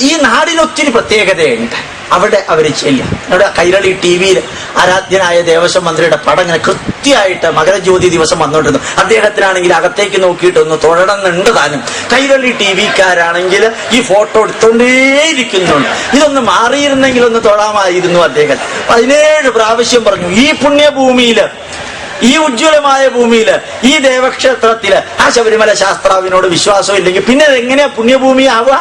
ഈ നാടിനൊത്തിരി പ്രത്യേകതയുണ്ട്. അവിടെ അവർ ചെല്ലും. അവിടെ കൈരളി TV-യിൽ ആരാധ്യനായ ദേവസ്വം മന്ത്രിയുടെ പടം ഇങ്ങനെ കൃത്യമായിട്ട് മകരജ്യോതി ദിവസം വന്നോണ്ടിരുന്നു. അദ്ദേഹത്തിനാണെങ്കിൽ അകത്തേക്ക് നോക്കിയിട്ടൊന്ന് തൊഴണമെന്നുണ്ട് താനും. കൈരളി TV-ക്കാരാണെങ്കിൽ ഈ ഫോട്ടോ എടുത്തോണ്ടേയിരിക്കുന്നുണ്ട്. ഇതൊന്ന് മാറിയിരുന്നെങ്കിൽ ഒന്ന് തൊഴാമായിരുന്നു അദ്ദേഹം. 17 പ്രാവശ്യം പറഞ്ഞു, ഈ പുണ്യഭൂമിയില്, ഈ ഉജ്ജ്വലമായ ഭൂമിയില്, ഈ ദേവക്ഷേത്രത്തില് ആ ശബരിമല ശാസ്ത്രാവിനോട് വിശ്വാസം ഇല്ലെങ്കിൽ പിന്നെ എങ്ങനെയാ പുണ്യഭൂമി ആവുക?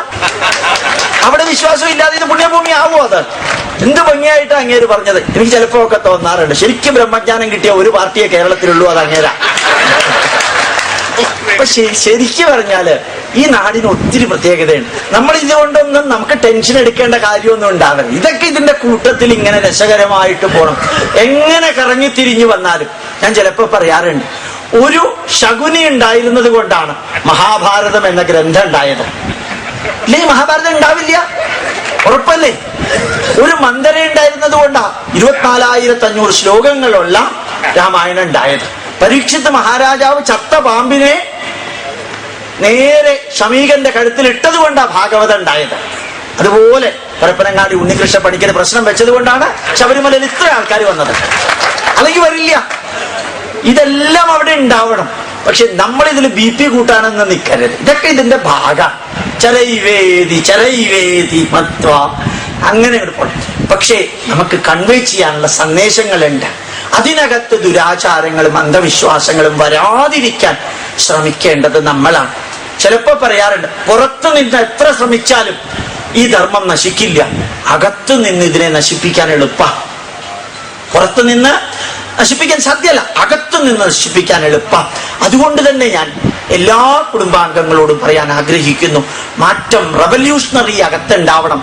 അവിടെ വിശ്വാസം ഇല്ലാതെ ഇത് പുണ്യഭൂമി ആവുമോ? അത് എന്ത് ഭംഗിയായിട്ട് അങ്ങേര് പറഞ്ഞത്. എനിക്ക് ചിലപ്പോ ഒക്കെ തോന്നാറുണ്ട്, ശരിക്കും ബ്രഹ്മജ്ഞാനം കിട്ടിയ ഒരു പാർട്ടിയെ കേരളത്തിലുള്ളൂ, അത് അങ്ങേരാ. അപ്പൊ ശരിക്കും പറഞ്ഞാല് ഈ നാടിന് ഒത്തിരി പ്രത്യേകതയുണ്ട്. നമ്മൾ ഇതുകൊണ്ടൊന്നും നമുക്ക് ടെൻഷൻ എടുക്കേണ്ട കാര്യമൊന്നും ഉണ്ടാവില്ല. ഇതൊക്കെ ഇതിന്റെ കൂട്ടത്തിൽ ഇങ്ങനെ രസകരമായിട്ട് പോകണം. എങ്ങനെ കറങ്ങി തിരിഞ്ഞു വന്നാലും ഞാൻ ചിലപ്പോ പറയാറുണ്ട്, ഒരു ശകുനി ഉണ്ടായിരുന്നത് കൊണ്ടാണ് മഹാഭാരതം എന്ന ഗ്രന്ഥം ഉണ്ടായത്. ഇല്ലെങ്കിൽ മഹാഭാരതം ഉണ്ടാവില്ല. ഉറപ്പല്ലേ? ഒരു മന്ദര ഉണ്ടായിരുന്നത് കൊണ്ടാ 24,500 ശ്ലോകങ്ങളുള്ള രാമായണം ഉണ്ടായത്. പരീക്ഷിത് മഹാരാജാവ് ചത്ത പാമ്പിനെ നേരെ ശമീകന്റെ കഴുത്തിൽ ഇട്ടത് കൊണ്ടാ ഭാഗവതം ഉണ്ടായത്. അതുപോലെ പരപ്പനങ്ങാടി ഉണ്ണികൃഷ്ണ പണിക്കര് പ്രശ്നം വെച്ചത് കൊണ്ടാണ് ശബരിമലയിൽ ഇത്ര ആൾക്കാർ വന്നത്. അല്ലെങ്കിൽ വരില്ല. ഇതെല്ലാം അവിടെ ഉണ്ടാവണം. പക്ഷെ നമ്മളിതിൽ BP കൂട്ടാനെന്ന് നിൽക്കരുത്. ഇതൊക്കെ ഇതിന്റെ ഭാഗമാണ്. ചരൈവേദി മത്വ അങ്ങനെ പോട്ടെ. പക്ഷേ നമുക്ക് കൺവേ ചെയ്യാനുള്ള സന്ദേശങ്ങളുണ്ട്. അതിനകത്ത് ദുരാചാരങ്ങളും അന്ധവിശ്വാസങ്ങളും വരാതിരിക്കാൻ ശ്രമിക്കേണ്ടത് നമ്മളാണ്. ചിലപ്പോ പറയാറുണ്ട്, പുറത്തു നിന്ന് എത്ര ശ്രമിച്ചാലും ഈ ധർമ്മം നശിക്കില്ല, അകത്തു നിന്ന് ഇതിനെ നശിപ്പിക്കാൻ എളുപ്പ. പുറത്തു നിന്ന് നശിപ്പിക്കാൻ സാധ്യമല്ല, അകത്തു നിന്ന് നശിപ്പിക്കാൻ എളുപ്പം. അതുകൊണ്ട് തന്നെ ഞാൻ എല്ലാ കുടുംബാംഗങ്ങളോടും പറയാൻ ആഗ്രഹിക്കുന്നു, മാറ്റം റവല്യൂഷണറി അകത്തുണ്ടാവണം,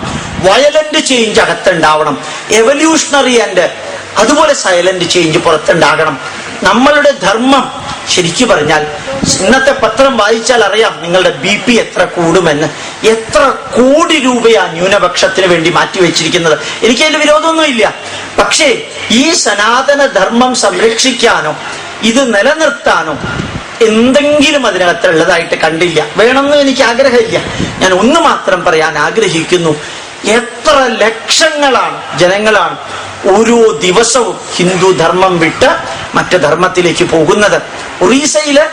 വയലന്റ് ചേഞ്ച് അകത്തുണ്ടാവണം, എവല്യൂഷണറി ആൻഡ് അതുപോലെ സൈലന്റ് ചേഞ്ച് പുറത്തുണ്ടാകണം. നമ്മളുടെ ധർമ്മം ശരിക്കു പറഞ്ഞാൽ ഇന്നത്തെ പത്രം വായിച്ചാൽ അറിയാം നിങ്ങളുടെ BP എത്ര കൂടുമെന്ന്. എത്ര കോടി രൂപയാ ന്യൂനപക്ഷത്തിന് വേണ്ടി മാറ്റിവെച്ചിരിക്കുന്നത്. എനിക്കതിന്റെ വിരോധമൊന്നുമില്ല. പക്ഷേ ഈ സനാതന ധർമ്മം സംരക്ഷിക്കാനോ ഇത് നിലനിർത്താനോ എന്തെങ്കിലും അതിനകത്തുള്ളതായിട്ട് കണ്ടില്ല. വേണമെന്നും എനിക്ക് ആഗ്രഹമില്ല. ഞാൻ ഒന്ന് മാത്രം പറയാൻ ആഗ്രഹിക്കുന്നു, എത്ര ലക്ഷങ്ങളാണ് ജനങ്ങളാണ് ഓരോ ദിവസവും ഹിന്ദു ധർമ്മം വിട്ട് മറ്റു ധർമ്മത്തിലേക്ക് പോകുന്നത്. ഒറീസയില്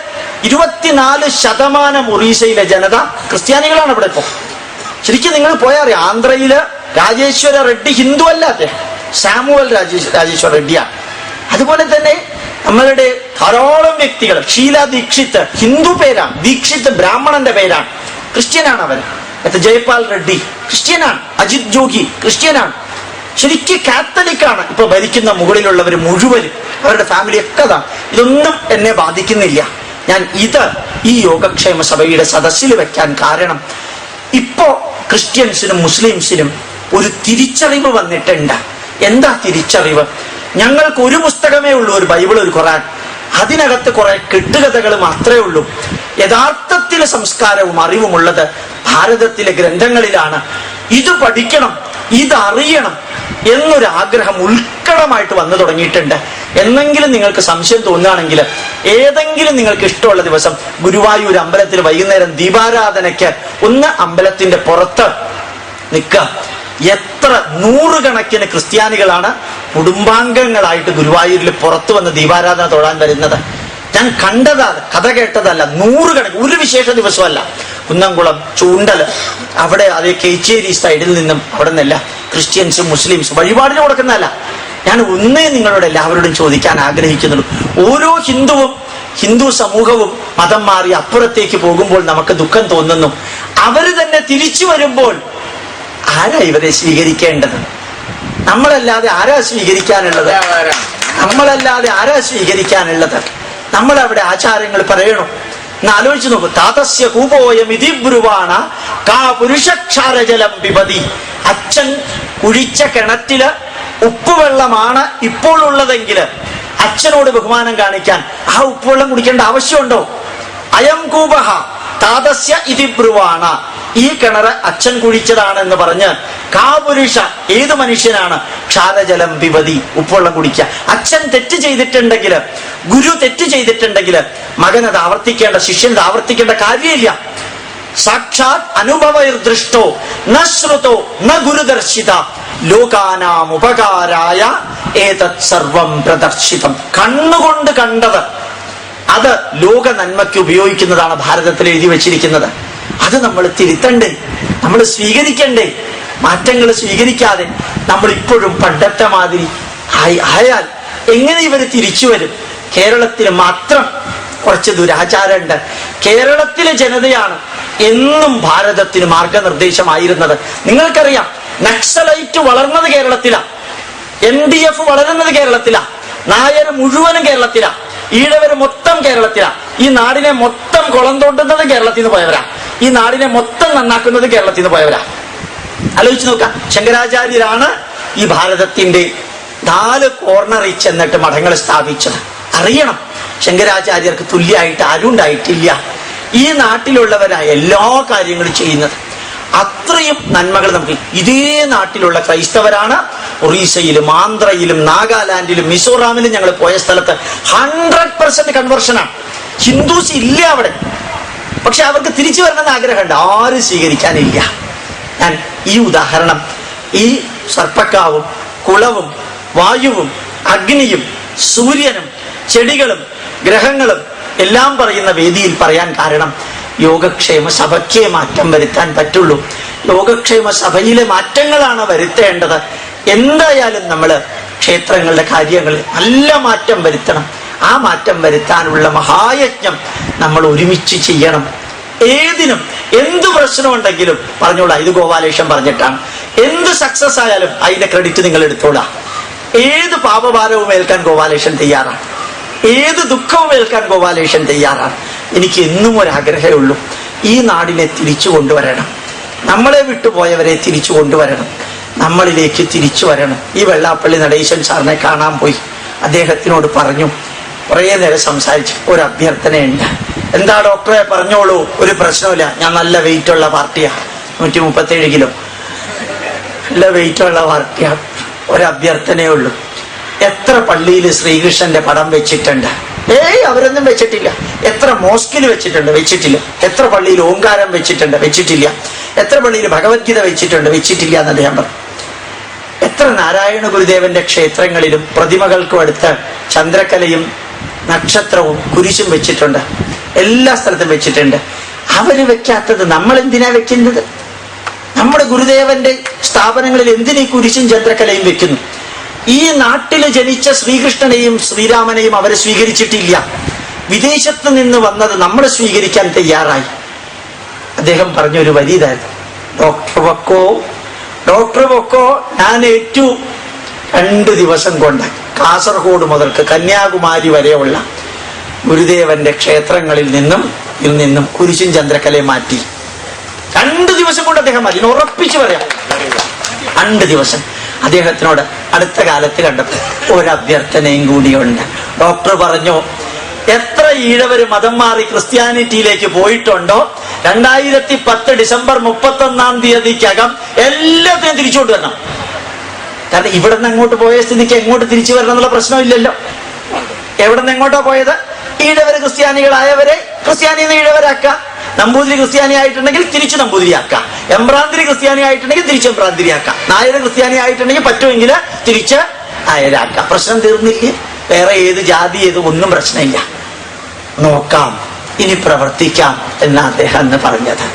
24% ഒറീസയിലെ ജനത ക്രിസ്ത്യാനികളാണ്. ഇവിടെ ഇപ്പോ ശരിക്കും നിങ്ങൾ പോയാൽ അറിയാം, ആന്ധ്രയില് രാജേശ്വര റെഡ്ഡി ഹിന്ദു അല്ല, അദ്ദേഹം സാമുവൽ രാജേശ്വര റെഡ്ഡിയാണ്. അതുപോലെ തന്നെ നമ്മളുടെ ധാരാളം വ്യക്തികൾ, ഷീല ദീക്ഷിത് ഹിന്ദു പേരാണ്, ദീക്ഷിത് ബ്രാഹ്മണന്റെ പേരാണ്, ക്രിസ്ത്യനാണ് അവൻ. ജയ്പാൽ റെഡ്ഡി ക്രിസ്ത്യനാണ്, അജിത് ജോഗി ക്രിസ്ത്യനാണ്. ശരിക്കും കാത്തലിക്കാണ് ഇപ്പൊ ഭരിക്കുന്ന മുകളിലുള്ളവർ മുഴുവനും, അവരുടെ ഫാമിലി ഒക്കെ അതാണ്. ഇതൊന്നും എന്നെ ബാധിക്കുന്നില്ല. ഞാൻ ഈ യോഗക്ഷേമ സഭയുടെ സദസ്സിൽ വെക്കാൻ കാരണം, ഇപ്പോ ക്രിസ്ത്യൻസിനും മുസ്ലിംസിനും ഒരു തിരിച്ചറിവ് വന്നിട്ടുണ്ട്. എന്താ തിരിച്ചറിവ്? ഞങ്ങൾക്ക് ഒരു പുസ്തകമേ ഉള്ളൂ, ഒരു ബൈബിൾ, ഒരു ഖുർആൻ. അതിനകത്ത് കുറെ കെട്ടുകഥകൾ മാത്രമേ ഉള്ളൂ. യഥാർത്ഥത്തിൽ സംസ്കാരവും അറിവുമുള്ളത് ഭാരതത്തിലെ ഗ്രന്ഥങ്ങളിലാണ്. ഇത് പഠിക്കണം, ഇതറിയണം എന്നൊരാഗ്രഹം ഉത്കടമായിട്ട് വന്നു തുടങ്ങിയിട്ടുണ്ട്. എന്നെങ്കിലും നിങ്ങൾക്ക് സംശയം തോന്നുകയാണെങ്കിൽ ഏതെങ്കിലും നിങ്ങൾക്ക് ഇഷ്ടമുള്ള ദിവസം ഗുരുവായൂർ അമ്പലത്തിൽ വൈകുന്നേരം ദീപാരാധനയ്ക്ക് ഒന്ന് അമ്പലത്തിന്റെ പുറത്ത് നിൽക്കുക. എത്ര നൂറുകണക്കിന് ക്രിസ്ത്യാനികളാണ് കുടുംബാംഗങ്ങളായിട്ട് ഗുരുവായൂരിൽ പുറത്തു വന്ന് ദീപാരാധന തൊഴാൻ വരുന്നത്. ഞാൻ കണ്ടതാണ്, കഥ കേട്ടതല്ല. നൂറുകണക്കിന്, ഒരു വിശേഷ ദിവസമല്ല. കുന്നംകുളം, ചൂണ്ടല്, അവിടെ അതേ കേച്ചേരി സൈഡിൽ നിന്നും അവിടെ നിന്നല്ല ക്രിസ്ത്യൻസും മുസ്ലിംസും വഴിപാടിന് കൊടുക്കുന്നതല്ല. ഞാൻ ഒന്നേ നിങ്ങളോട് എല്ലാവരോടും ചോദിക്കാൻ ആഗ്രഹിക്കുന്നുള്ളൂ. ഓരോ ഹിന്ദു സമൂഹവും മതം മാറി അപ്പുറത്തേക്ക് പോകുമ്പോൾ നമുക്ക് ദുഃഖം തോന്നുന്നു. അവര് തന്നെ തിരിച്ചു വരുമ്പോൾ ആരാ ഇവരെ സ്വീകരിക്കേണ്ടത്? നമ്മളല്ലാതെ ആരാ സ്വീകരിക്കാനുള്ളത്? നമ്മളവിടെ ആചാരങ്ങൾ പറയണോ? എന്ന് ആലോചിച്ച് നോക്കൂ. താതസ്യ കൂപോയം ഇതി ബ്രുവാണ കാ പുരുഷക്ഷാരജലം പിബതി. അച്ഛൻ കുഴിച്ച കിണറ്റില് ഉപ്പുവെള്ളമാണ് ഇപ്പോൾ ഉള്ളതെങ്കിൽ അച്ഛനോട് ബഹുമാനം കാണിക്കാൻ ആ ഉപ്പുവെള്ളം കുടിക്കേണ്ട ആവശ്യമുണ്ടോ? അയം കൂപഹ താതസ്യ ഇതി ബ്രുവാണ, ഈ കിണറ് അച്ഛൻ കുഴിച്ചതാണെന്ന് പറഞ്ഞ് കാപുരുഷ ഏത് മനുഷ്യനാണ് ക്ഷാരജലം പിബതി, ഉപ്പുവെള്ളം കുടിക്കുക. അച്ഛൻ തെറ്റ് ചെയ്തിട്ടുണ്ടെങ്കിൽ, ഗുരു തെറ്റ് ചെയ്തിട്ടുണ്ടെങ്കിൽ മകൻ അത് ആവർത്തിക്കേണ്ട, ശിഷ്യൻ അത് ആവർത്തിക്കേണ്ട കാര്യമില്ല. സാക്ഷാത് അനുഭവൈർദൃഷ്ടോ ന ശ്രുതോ ന ഗുരുദർശിത ലോകാനാം ഉപകാരായ ഏതത് സർവം പ്രദർശിതം. കണ്ണുകൊണ്ട് കണ്ടത് അത് ലോക നന്മയ്ക്ക് ഉപയോഗിക്കുന്നതാണ് ഭാരതത്തിൽ എഴുതി വെച്ചിരിക്കുന്നത്. അത് നമ്മൾ തിരുത്തണ്ടേ, നമ്മൾ സ്വീകരിക്കണ്ടേ? മാറ്റങ്ങൾ സ്വീകരിക്കാതെ നമ്മൾ ഇപ്പോഴും പണ്ടത്തെ മാതിരി ആയാൽ എങ്ങനെ ഇവർ തിരിച്ചു വരും? കേരളത്തിൽ മാത്രം കുറച്ച് ദുരാചാരമുണ്ട്. കേരളത്തിലെ ജനതയാണ് എന്നും ഭാരതത്തിന് മാർഗനിർദ്ദേശമായിരുന്നത്. നിങ്ങൾക്കറിയാം, നക്സലൈറ്റ് വളർന്നത് കേരളത്തിലാണ്, NDF വളരുന്നത് കേരളത്തിലാണ്, നായർ മുഴുവനും കേരളത്തിലാണ്, ഈഴവര് മൊത്തം കേരളത്തിലാണ്. ഈ നാടിനെ മൊത്തം കുളം തോണ്ടുന്നത് കേരളത്തിൽ നിന്ന് പോയവരാ, ഈ നാടിനെ മൊത്തം നന്നാക്കുന്നത് കേരളത്തിൽ നിന്ന് പോയവരാ. ആലോചിച്ച് നോക്കാം. ശങ്കരാചാര്യരാണ് ഈ ഭാരതത്തിന്റെ 4 കോർണറിൽ ചെന്നിട്ട് മഠങ്ങൾ സ്ഥാപിച്ചത്. അറിയണം, ശങ്കരാചാര്യർക്ക് തുല്യമായിട്ട് ആരും ഉണ്ടായിട്ടില്ല. ഈ നാട്ടിലുള്ളവരായ എല്ലാ കാര്യങ്ങളും ചെയ്യുന്നത്. അത്രയും നന്മകൾ നമുക്ക് ഇതേ നാട്ടിലുള്ള ക്രൈസ്തവരാണ്. ഒറീസയിലും ആന്ധ്രയിലും നാഗാലാൻഡിലും മിസോറാമിലും ഞങ്ങൾ പോയ സ്ഥലത്ത് 100% കൺവേർഷനാണ്. ഹിന്ദുസ് ഇല്ല അവിടെ. പക്ഷെ അവർക്ക് തിരിച്ചു വരണമെന്ന് ആഗ്രഹമുണ്ട്, ആരും സ്വീകരിക്കാനില്ല. ഞാൻ ഈ ഉദാഹരണം ഈ സർപ്പക്കാവും കുളവും വായുവും അഗ്നിയും സൂര്യനും ചെടികളും ഗ്രഹങ്ങളും എല്ലാം പറയുന്ന വേദിയിൽ പറയാൻ കാരണം യോഗക്ഷേമ സഭയ്ക്കേ മാറ്റം വരുത്താൻ പറ്റുള്ളൂ. യോഗക്ഷേമ സഭയിലെ മാറ്റങ്ങളാണ് വരുത്തേണ്ടത്. എന്തായാലും നമ്മൾ ക്ഷേത്രങ്ങളുടെ കാര്യങ്ങളിൽ നല്ല മാറ്റം വരുത്തണം. ആ മാറ്റം വരുത്താനുള്ള മഹായജ്ഞം നമ്മൾ ഒരുമിച്ച് ചെയ്യണം. ഏതിനും എന്ത് പ്രശ്നമുണ്ടെങ്കിലും പറഞ്ഞോളാം, ഇത് ഗോപാലേഷൻ പറഞ്ഞിട്ടാണ്. എന്ത് സക്സസ് ആയാലും അതിന്റെ ക്രെഡിറ്റ് നിങ്ങൾ എടുത്തോളാം. ഏത് പാപഭാരവും ഏൽക്കാൻ ഗോപാലേഷൻ തയ്യാറാണ്. ഏത് ദുഃഖവും ഏൽക്കാൻ ഗോപാലേഷൻ തയ്യാറാണ്. എനിക്ക് എന്നും ഒരാഗ്രഹമേ ഉള്ളൂ, ഈ നാടിനെ തിരിച്ചു കൊണ്ടുവരണം. നമ്മളെ വിട്ടുപോയവരെ തിരിച്ചു കൊണ്ടുവരണം. നമ്മളിലേക്ക് തിരിച്ചു വരണം. ഈ വെള്ളാപ്പള്ളി നടേശൻ സാറിനെ കാണാൻ പോയി. അദ്ദേഹത്തിനോട് പറഞ്ഞു, കുറേ നേരം സംസാരിച്ചു. ഒരു അഭ്യർത്ഥനയുണ്ട്. എന്താ ഡോക്ടറെ? പറഞ്ഞോളൂ. ഒരു പ്രശ്നമില്ല, ഞാൻ നല്ല വെയിറ്റ് ഉള്ള പാർട്ടിയാണ്, 137 കിലോ നല്ല വെയിറ്റ് ഉള്ള പാർട്ടിയാണ്. ഒരഭ്യർത്ഥനയേ ഉള്ളൂ. എത്ര പള്ളിയിൽ ശ്രീകൃഷ്ണന്റെ പടം വെച്ചിട്ടുണ്ട്? അവരൊന്നും വെച്ചിട്ടില്ല. എത്ര മോസ്കിൽ വെച്ചിട്ടുണ്ട്? വെച്ചിട്ടില്ല. എത്ര പള്ളിയിൽ ഓങ്കാരം വെച്ചിട്ടുണ്ട്? വെച്ചിട്ടില്ല. എത്ര പള്ളിയിൽ ഭഗവത്ഗീത വെച്ചിട്ടുണ്ട്? വെച്ചിട്ടില്ല എന്ന് അദ്ദേഹം പറഞ്ഞു. എത്ര നാരായണ ഗുരുദേവന്റെ ക്ഷേത്രങ്ങളിലും പ്രതിമകൾക്കും അടുത്ത് ചന്ദ്രക്കലയും നക്ഷത്രവും കുരിശും വെച്ചിട്ടുണ്ട്. എല്ലാ സ്ഥലത്തും വെച്ചിട്ടുണ്ട്. അവര് വെക്കാത്തത് നമ്മൾ എന്തിനാ വെക്കുന്നത്? നമ്മുടെ ഗുരുദേവന്റെ സ്ഥാപനങ്ങളിൽ എന്തിനീ കുരിശും ചന്ദ്രക്കലയും വെക്കുന്നു? ഈ നാട്ടില് ജനിച്ച ശ്രീകൃഷ്ണനെയും ശ്രീരാമനെയും അവരെ സ്വീകരിച്ചിട്ടില്ല. വിദേശത്ത് നിന്ന് വന്നത് നമ്മളെ സ്വീകരിക്കാൻ തയ്യാറായി. അദ്ദേഹം പറഞ്ഞൊരു വരി ഇതായിരുന്നു, ഡോക്ടർ പൊക്കോ ഞാൻ ഏറ്റു. 2 ദിവസം കൊണ്ട് കാസർഗോഡ് മുതൽക്ക് കന്യാകുമാരി വരെയുള്ള ഗുരുദേവന്റെ ക്ഷേത്രങ്ങളിൽ നിന്നും കുരിശും ചന്ദ്രക്കലയെ മാറ്റി. 2 ദിവസം കൊണ്ട് അദ്ദേഹം മാറ്റി. ഉറപ്പിച്ചു പറയാം, 2 ദിവസം. അദ്ദേഹത്തിനോട് അടുത്ത കാലത്ത് കണ്ടപ്പോൾ ഒരഭ്യർത്ഥനയും കൂടിയുണ്ട്. ഡോക്ടർ പറഞ്ഞു, എത്ര ഈഴവര് മതം മാറി ക്രിസ്ത്യാനിറ്റിയിലേക്ക് പോയിട്ടുണ്ടോ 2010 ഡിസംബർ 31 എല്ലാത്തിനും തിരിച്ചു കൊണ്ടുവരണം. കാരണം ഇവിടെ നിന്ന് അങ്ങോട്ട് പോയ സ്ഥിതിക്ക് എങ്ങോട്ട് തിരിച്ചു വരണം എന്നുള്ള പ്രശ്നമില്ലല്ലോ. എവിടെ നിന്ന് എങ്ങോട്ടാ പോയത്? ഈഴവര് ക്രിസ്ത്യാനികളായവരെ ക്രിസ്ത്യാനിന്ന് ഈഴവരാക്കുക. നമ്പൂതിരി ക്രിസ്ത്യാനി ആയിട്ടുണ്ടെങ്കിൽ തിരിച്ചു നമ്പൂതിരിയാക്കാം. എംബ്രാന്തിരി ക്രിസ്ത്യാനി ആയിട്ടുണ്ടെങ്കിൽ തിരിച്ച് എംബ്രാന്തിരിയാക്കാം. നായര് ക്രിസ്ത്യാനി ആയിട്ടുണ്ടെങ്കിൽ പറ്റുമെങ്കിൽ തിരിച്ച് നായരാക്കാം. പ്രശ്നം തീർന്നില്ലേ? വേറെ ഏത് ജാതി ഏത് ഒന്നും പ്രശ്നമില്ല. നോക്കാം, ഇനി പ്രവർത്തിക്കാം എന്നാ അദ്ദേഹം അന്ന് പറഞ്ഞത്.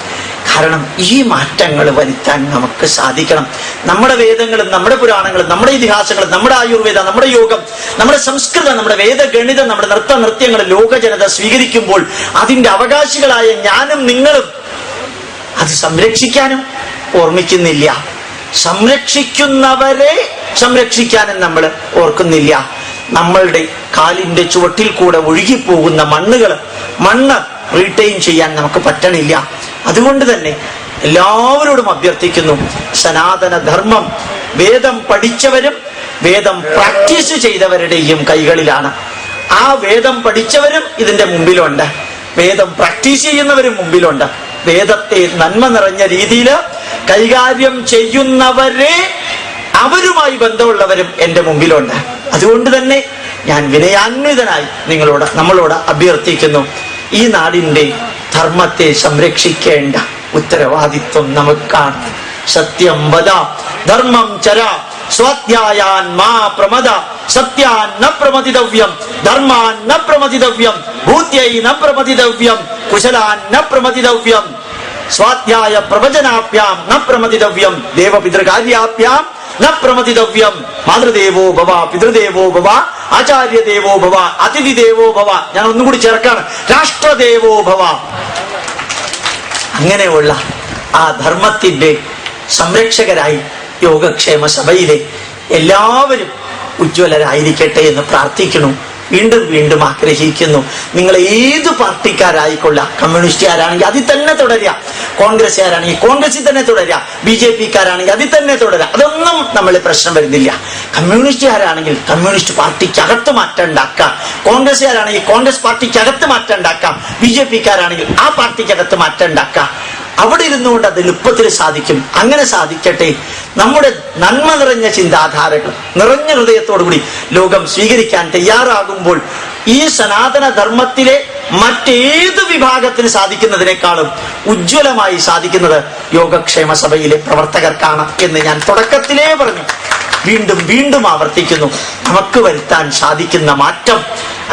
കാരണം ഈ മാറ്റങ്ങൾ വരുത്താൻ നമുക്ക് സാധിക്കണം. നമ്മുടെ വേദങ്ങളും നമ്മുടെ പുരാണങ്ങളും നമ്മുടെ ഇതിഹാസങ്ങളും നമ്മുടെ ആയുർവേദ, നമ്മുടെ യോഗം, നമ്മുടെ സംസ്കൃതം, നമ്മുടെ വേദഗണിതം, നമ്മുടെ നൃത്യങ്ങൾ ലോക ജനത സ്വീകരിക്കുമ്പോൾ അതിന്റെ അവകാശികളായ ഞാനും നിങ്ങളും അത് സംരക്ഷിക്കാനും ഓർമ്മിക്കുന്നില്ല. സംരക്ഷിക്കുന്നവരെ സംരക്ഷിക്കാനും നമ്മൾ ഓർക്കുന്നില്ല. നമ്മളുടെ കാലിന്റെ ചുവട്ടിൽ കൂടെ ഒഴുകിപ്പോകുന്ന മണ്ണ് റീറ്റെയിൻ ചെയ്യാൻ നമുക്ക് പറ്റണില്ല. അതുകൊണ്ട് തന്നെ എല്ലാവരോടും അഭ്യർത്ഥിക്കുന്നു, സനാതന ധർമ്മം വേദം പഠിച്ചവരും വേദം പ്രാക്ടീസ് ചെയ്തവരുടെയും കൈകളിലാണ്. ആ വേദം പഠിച്ചവരും ഇതിന്റെ മുമ്പിലുണ്ട്, വേദം പ്രാക്ടീസ് ചെയ്യുന്നവരും മുമ്പിലുണ്ട്. വേദത്തെ നന്മ നിറഞ്ഞ രീതിയിൽ കൈകാര്യം ചെയ്യുന്നവരെ അവരുമായി ബന്ധമുള്ളവരും എന്റെ മുമ്പിലുണ്ട്. അതുകൊണ്ട് തന്നെ ഞാൻ വിനയാന്വിതനായി നമ്മളോട് അഭ്യർത്ഥിക്കുന്നു, ഈ നാടിന്റെ ധർമ്മത്തെ സംരക്ഷിക്കേണ്ട ഉത്തരവാദിത്വം നമുക്കാണ്. സത്യം വദ ധർമ്മം ചര സ്വാധ്യായാൻ മാ പ്രമദ സത്യാൻ ന പ്രമതിതവ്യം ധർമാൻ ന പ്രമതിതവ്യം ഭൂത്യൈ ന പ്രമതിതവ്യം കുശലാൻ ന പ്രമതിതവ്യം സ്വാധ്യായ പ്രവചനാഭ്യാം ന പ്രമതിതവ്യം ദേവപിതൃകാര്യാഭ്യാം ന പ്രമതിതവ്യം മാതൃദേവോ ഭവ പിതൃദേവോ ഭവ ആചാര്യദേവോ ഭവ അതിഥിദേവോ ഭവ. ഞാൻ ഒന്നും കൂടി ചേർക്കാണ്, രാഷ്ട്രദേവോ ഭവ. അങ്ങനെയുള്ള ആ ധർമ്മത്തിന്റെ സംരക്ഷകരായി യോഗക്ഷേമ സഭയിലെ എല്ലാവരും ഉജ്ജ്വലരായിരിക്കട്ടെ എന്ന് പ്രാർത്ഥിക്കുന്നു. വീണ്ടും വീണ്ടും ആഗ്രഹിക്കുന്നു, നിങ്ങൾ ഏത് പാർട്ടിക്കാരായിക്കൊള്ളാം. കമ്മ്യൂണിസ്റ്റുകാരാണെങ്കിൽ അതിൽ തന്നെ തുടരുക, കോൺഗ്രസ്സുകാരാണെങ്കിൽ കോൺഗ്രസിൽ തന്നെ തുടരുക, BJP-ക്കാരാണെങ്കിൽ അതിൽ തന്നെ തുടരുക. അതൊന്നും നമ്മൾ പ്രശ്നം വരുന്നില്ല. കമ്മ്യൂണിസ്റ്റുകാരാണെങ്കിൽ കമ്മ്യൂണിസ്റ്റ് പാർട്ടിക്കകത്ത് മാറ്റം ഉണ്ടാക്കാം, കോൺഗ്രസ്സുകാരാണെങ്കിൽ കോൺഗ്രസ് പാർട്ടിക്കകത്ത് മാറ്റം ഉണ്ടാക്കാം, BJP-ക്കാരാണെങ്കിൽ ആ പാർട്ടിക്കകത്ത് മാറ്റം ഉണ്ടാക്കാം. അവിടെ ഇരുന്നുകൊണ്ട് അത് എളുപ്പത്തിൽ സാധിക്കും. അങ്ങനെ സാധിക്കട്ടെ. നമ്മുടെ നന്മ നിറഞ്ഞ ചിന്താധാരകൾ നിറഞ്ഞ ഹൃദയത്തോടുകൂടി ലോകം സ്വീകരിക്കാൻ തയ്യാറാകുമ്പോൾ ഈ സനാതന ധർമ്മത്തിലെ മറ്റേത് വിഭാഗത്തിന് സാധിക്കുന്നതിനേക്കാളും ഉജ്ജ്വലമായി സാധിക്കുന്നത് യോഗക്ഷേമ സഭയിലെ പ്രവർത്തകർക്കാണ് എന്ന് ഞാൻ തുടക്കത്തിലേ പറഞ്ഞു. വീണ്ടും വീണ്ടും ആവർത്തിക്കുന്നു. നമുക്ക് വരുത്താൻ സാധിക്കുന്ന മാറ്റം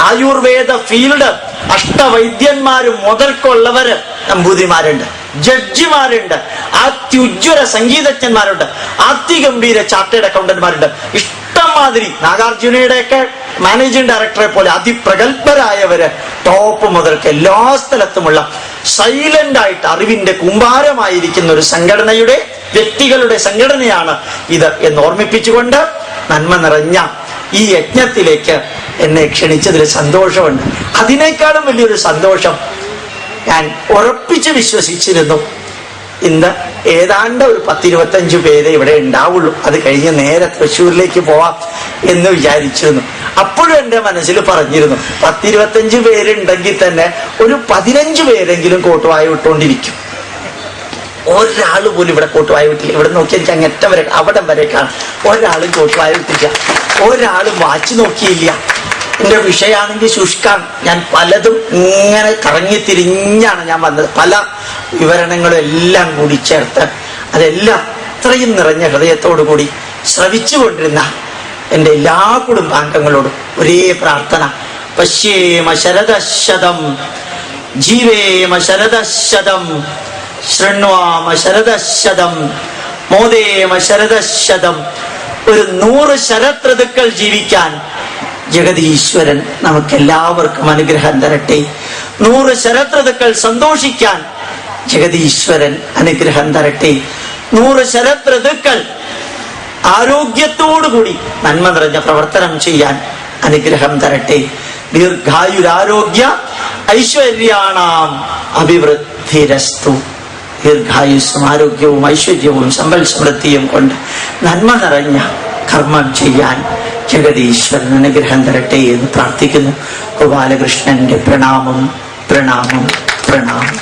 ആയുർവേദ ഫീൽഡ് അഷ്ടവൈദ്യന്മാരും മുതൽക്കുള്ളവര് നമ്പൂതിരിമാരുണ്ട്, ജഡ്ജിമാരുണ്ട്, അത്യുജ്വല സംഗീതജ്ഞന്മാരുണ്ട്, അതിഗംഭീര ചാർട്ടേഡ് അക്കൗണ്ടന്മാരുണ്ട്, ഇഷ്ടംമാതിരി നാഗാർജുനയുടെയൊക്കെ മാനേജിംഗ് ഡയറക്ടറെ പോലെ അതിപ്രഗത്ഭരായവര് ടോപ്പ് മുതൽക്ക് എല്ലാ സ്ഥലത്തുമുള്ള സൈലന്റ് ആയിട്ട് അറിവിന്റെ കൂമ്പാരമായിരിക്കുന്ന ഒരു സംഘടനയുടെ വ്യക്തികളുടെ സംഘടനയാണ് ഇത് എന്ന് ഓർമ്മിപ്പിച്ചുകൊണ്ട് നന്മ നിറഞ്ഞ ഈ യജ്ഞത്തിലേക്ക് എന്നെ ക്ഷണിച്ചതിൽ സന്തോഷമുണ്ട്. അതിനേക്കാളും വലിയൊരു സന്തോഷം, ഞാൻ ഉറപ്പിച്ച് വിശ്വസിച്ചിരുന്നു ഇന്ന് ഏതാണ്ട് ഒരു 10-25 പേരെ ഇവിടെ ഉണ്ടാവുള്ളൂ, അത് കഴിഞ്ഞ് നേരെ തൃശ്ശൂരിലേക്ക് പോവാം എന്ന് വിചാരിച്ചിരുന്നു. അപ്പോഴും എൻ്റെ മനസ്സിൽ പറഞ്ഞിരുന്നു 10-25 പേരുണ്ടെങ്കിൽ തന്നെ ഒരു 15 പേരെങ്കിലും കോട്ടുവായ വിട്ടുകൊണ്ടിരിക്കും. ഒരാൾ പോലും ഇവിടെ കോട്ടുവായ വിട്ടില്ല. ഇവിടെ നോക്കി എനിക്ക് അങ്ങറ്റം വരെ അവിടം വരേക്കാണ് ഒരാളും കോട്ടുവായ വിട്ടില്ല, ഒരാളും വാച്ച് നോക്കിയില്ല. എന്റെ വിഷയമാണെങ്കിൽ ശുഷ്കാണ്. ഞാൻ പലതും ഇങ്ങനെ കറങ്ങി തിരിഞ്ഞാണ് ഞാൻ വന്നത്. പല വിവരണങ്ങളും എല്ലാം കൂടി ചേർത്ത് അതെല്ലാം അത്രയും നിറഞ്ഞ ഹൃദയത്തോടു കൂടി ശ്രവിച്ചുകൊണ്ടിരുന്ന എൻ്റെ എല്ലാ കുടുംബാംഗങ്ങളോടും ഒരേ പ്രാർത്ഥന. പശ്യേമ ശരദശതം ജീവേമ ശരദശതം ശൃണ്വാമ ശരദശതം മോദേമ ശരദശതം. ഒരു 100 ശരത്ഋതുക്കൾ ജീവിക്കാൻ ജഗതീശ്വരൻ നമുക്കെല്ലാവർക്കും അനുഗ്രഹം തരട്ടെ. 100 ശരത്ഋതുക്കൾ സന്തോഷിക്കാൻ ജഗതീശ്വരൻ അനുഗ്രഹം തരട്ടെ. 100 ശരത്ഋതുക്കൾ ആരോഗ്യത്തോടുകൂടി നന്മ നിറഞ്ഞ പ്രവർത്തനം ചെയ്യാൻ അനുഗ്രഹം തരട്ടെ. ദീർഘായുരാരോഗ്യ ഐശ്വര്യാണാം അഭിവൃദ്ധിരസ്തു. ദീർഘായുസ്സും ആരോഗ്യവും ഐശ്വര്യവും സമ്പൽ സമൃദ്ധിയും കൊണ്ട് നന്മ നിറഞ്ഞ കർമ്മം ചെയ്യാൻ ജഗതീശ്വരൻ അനുഗ്രഹം തരട്ടെ എന്ന് പ്രാർത്ഥിക്കുന്നു. ഗോപാലകൃഷ്ണന്റെ പ്രണാമം പ്രണാമം പ്രണാമം.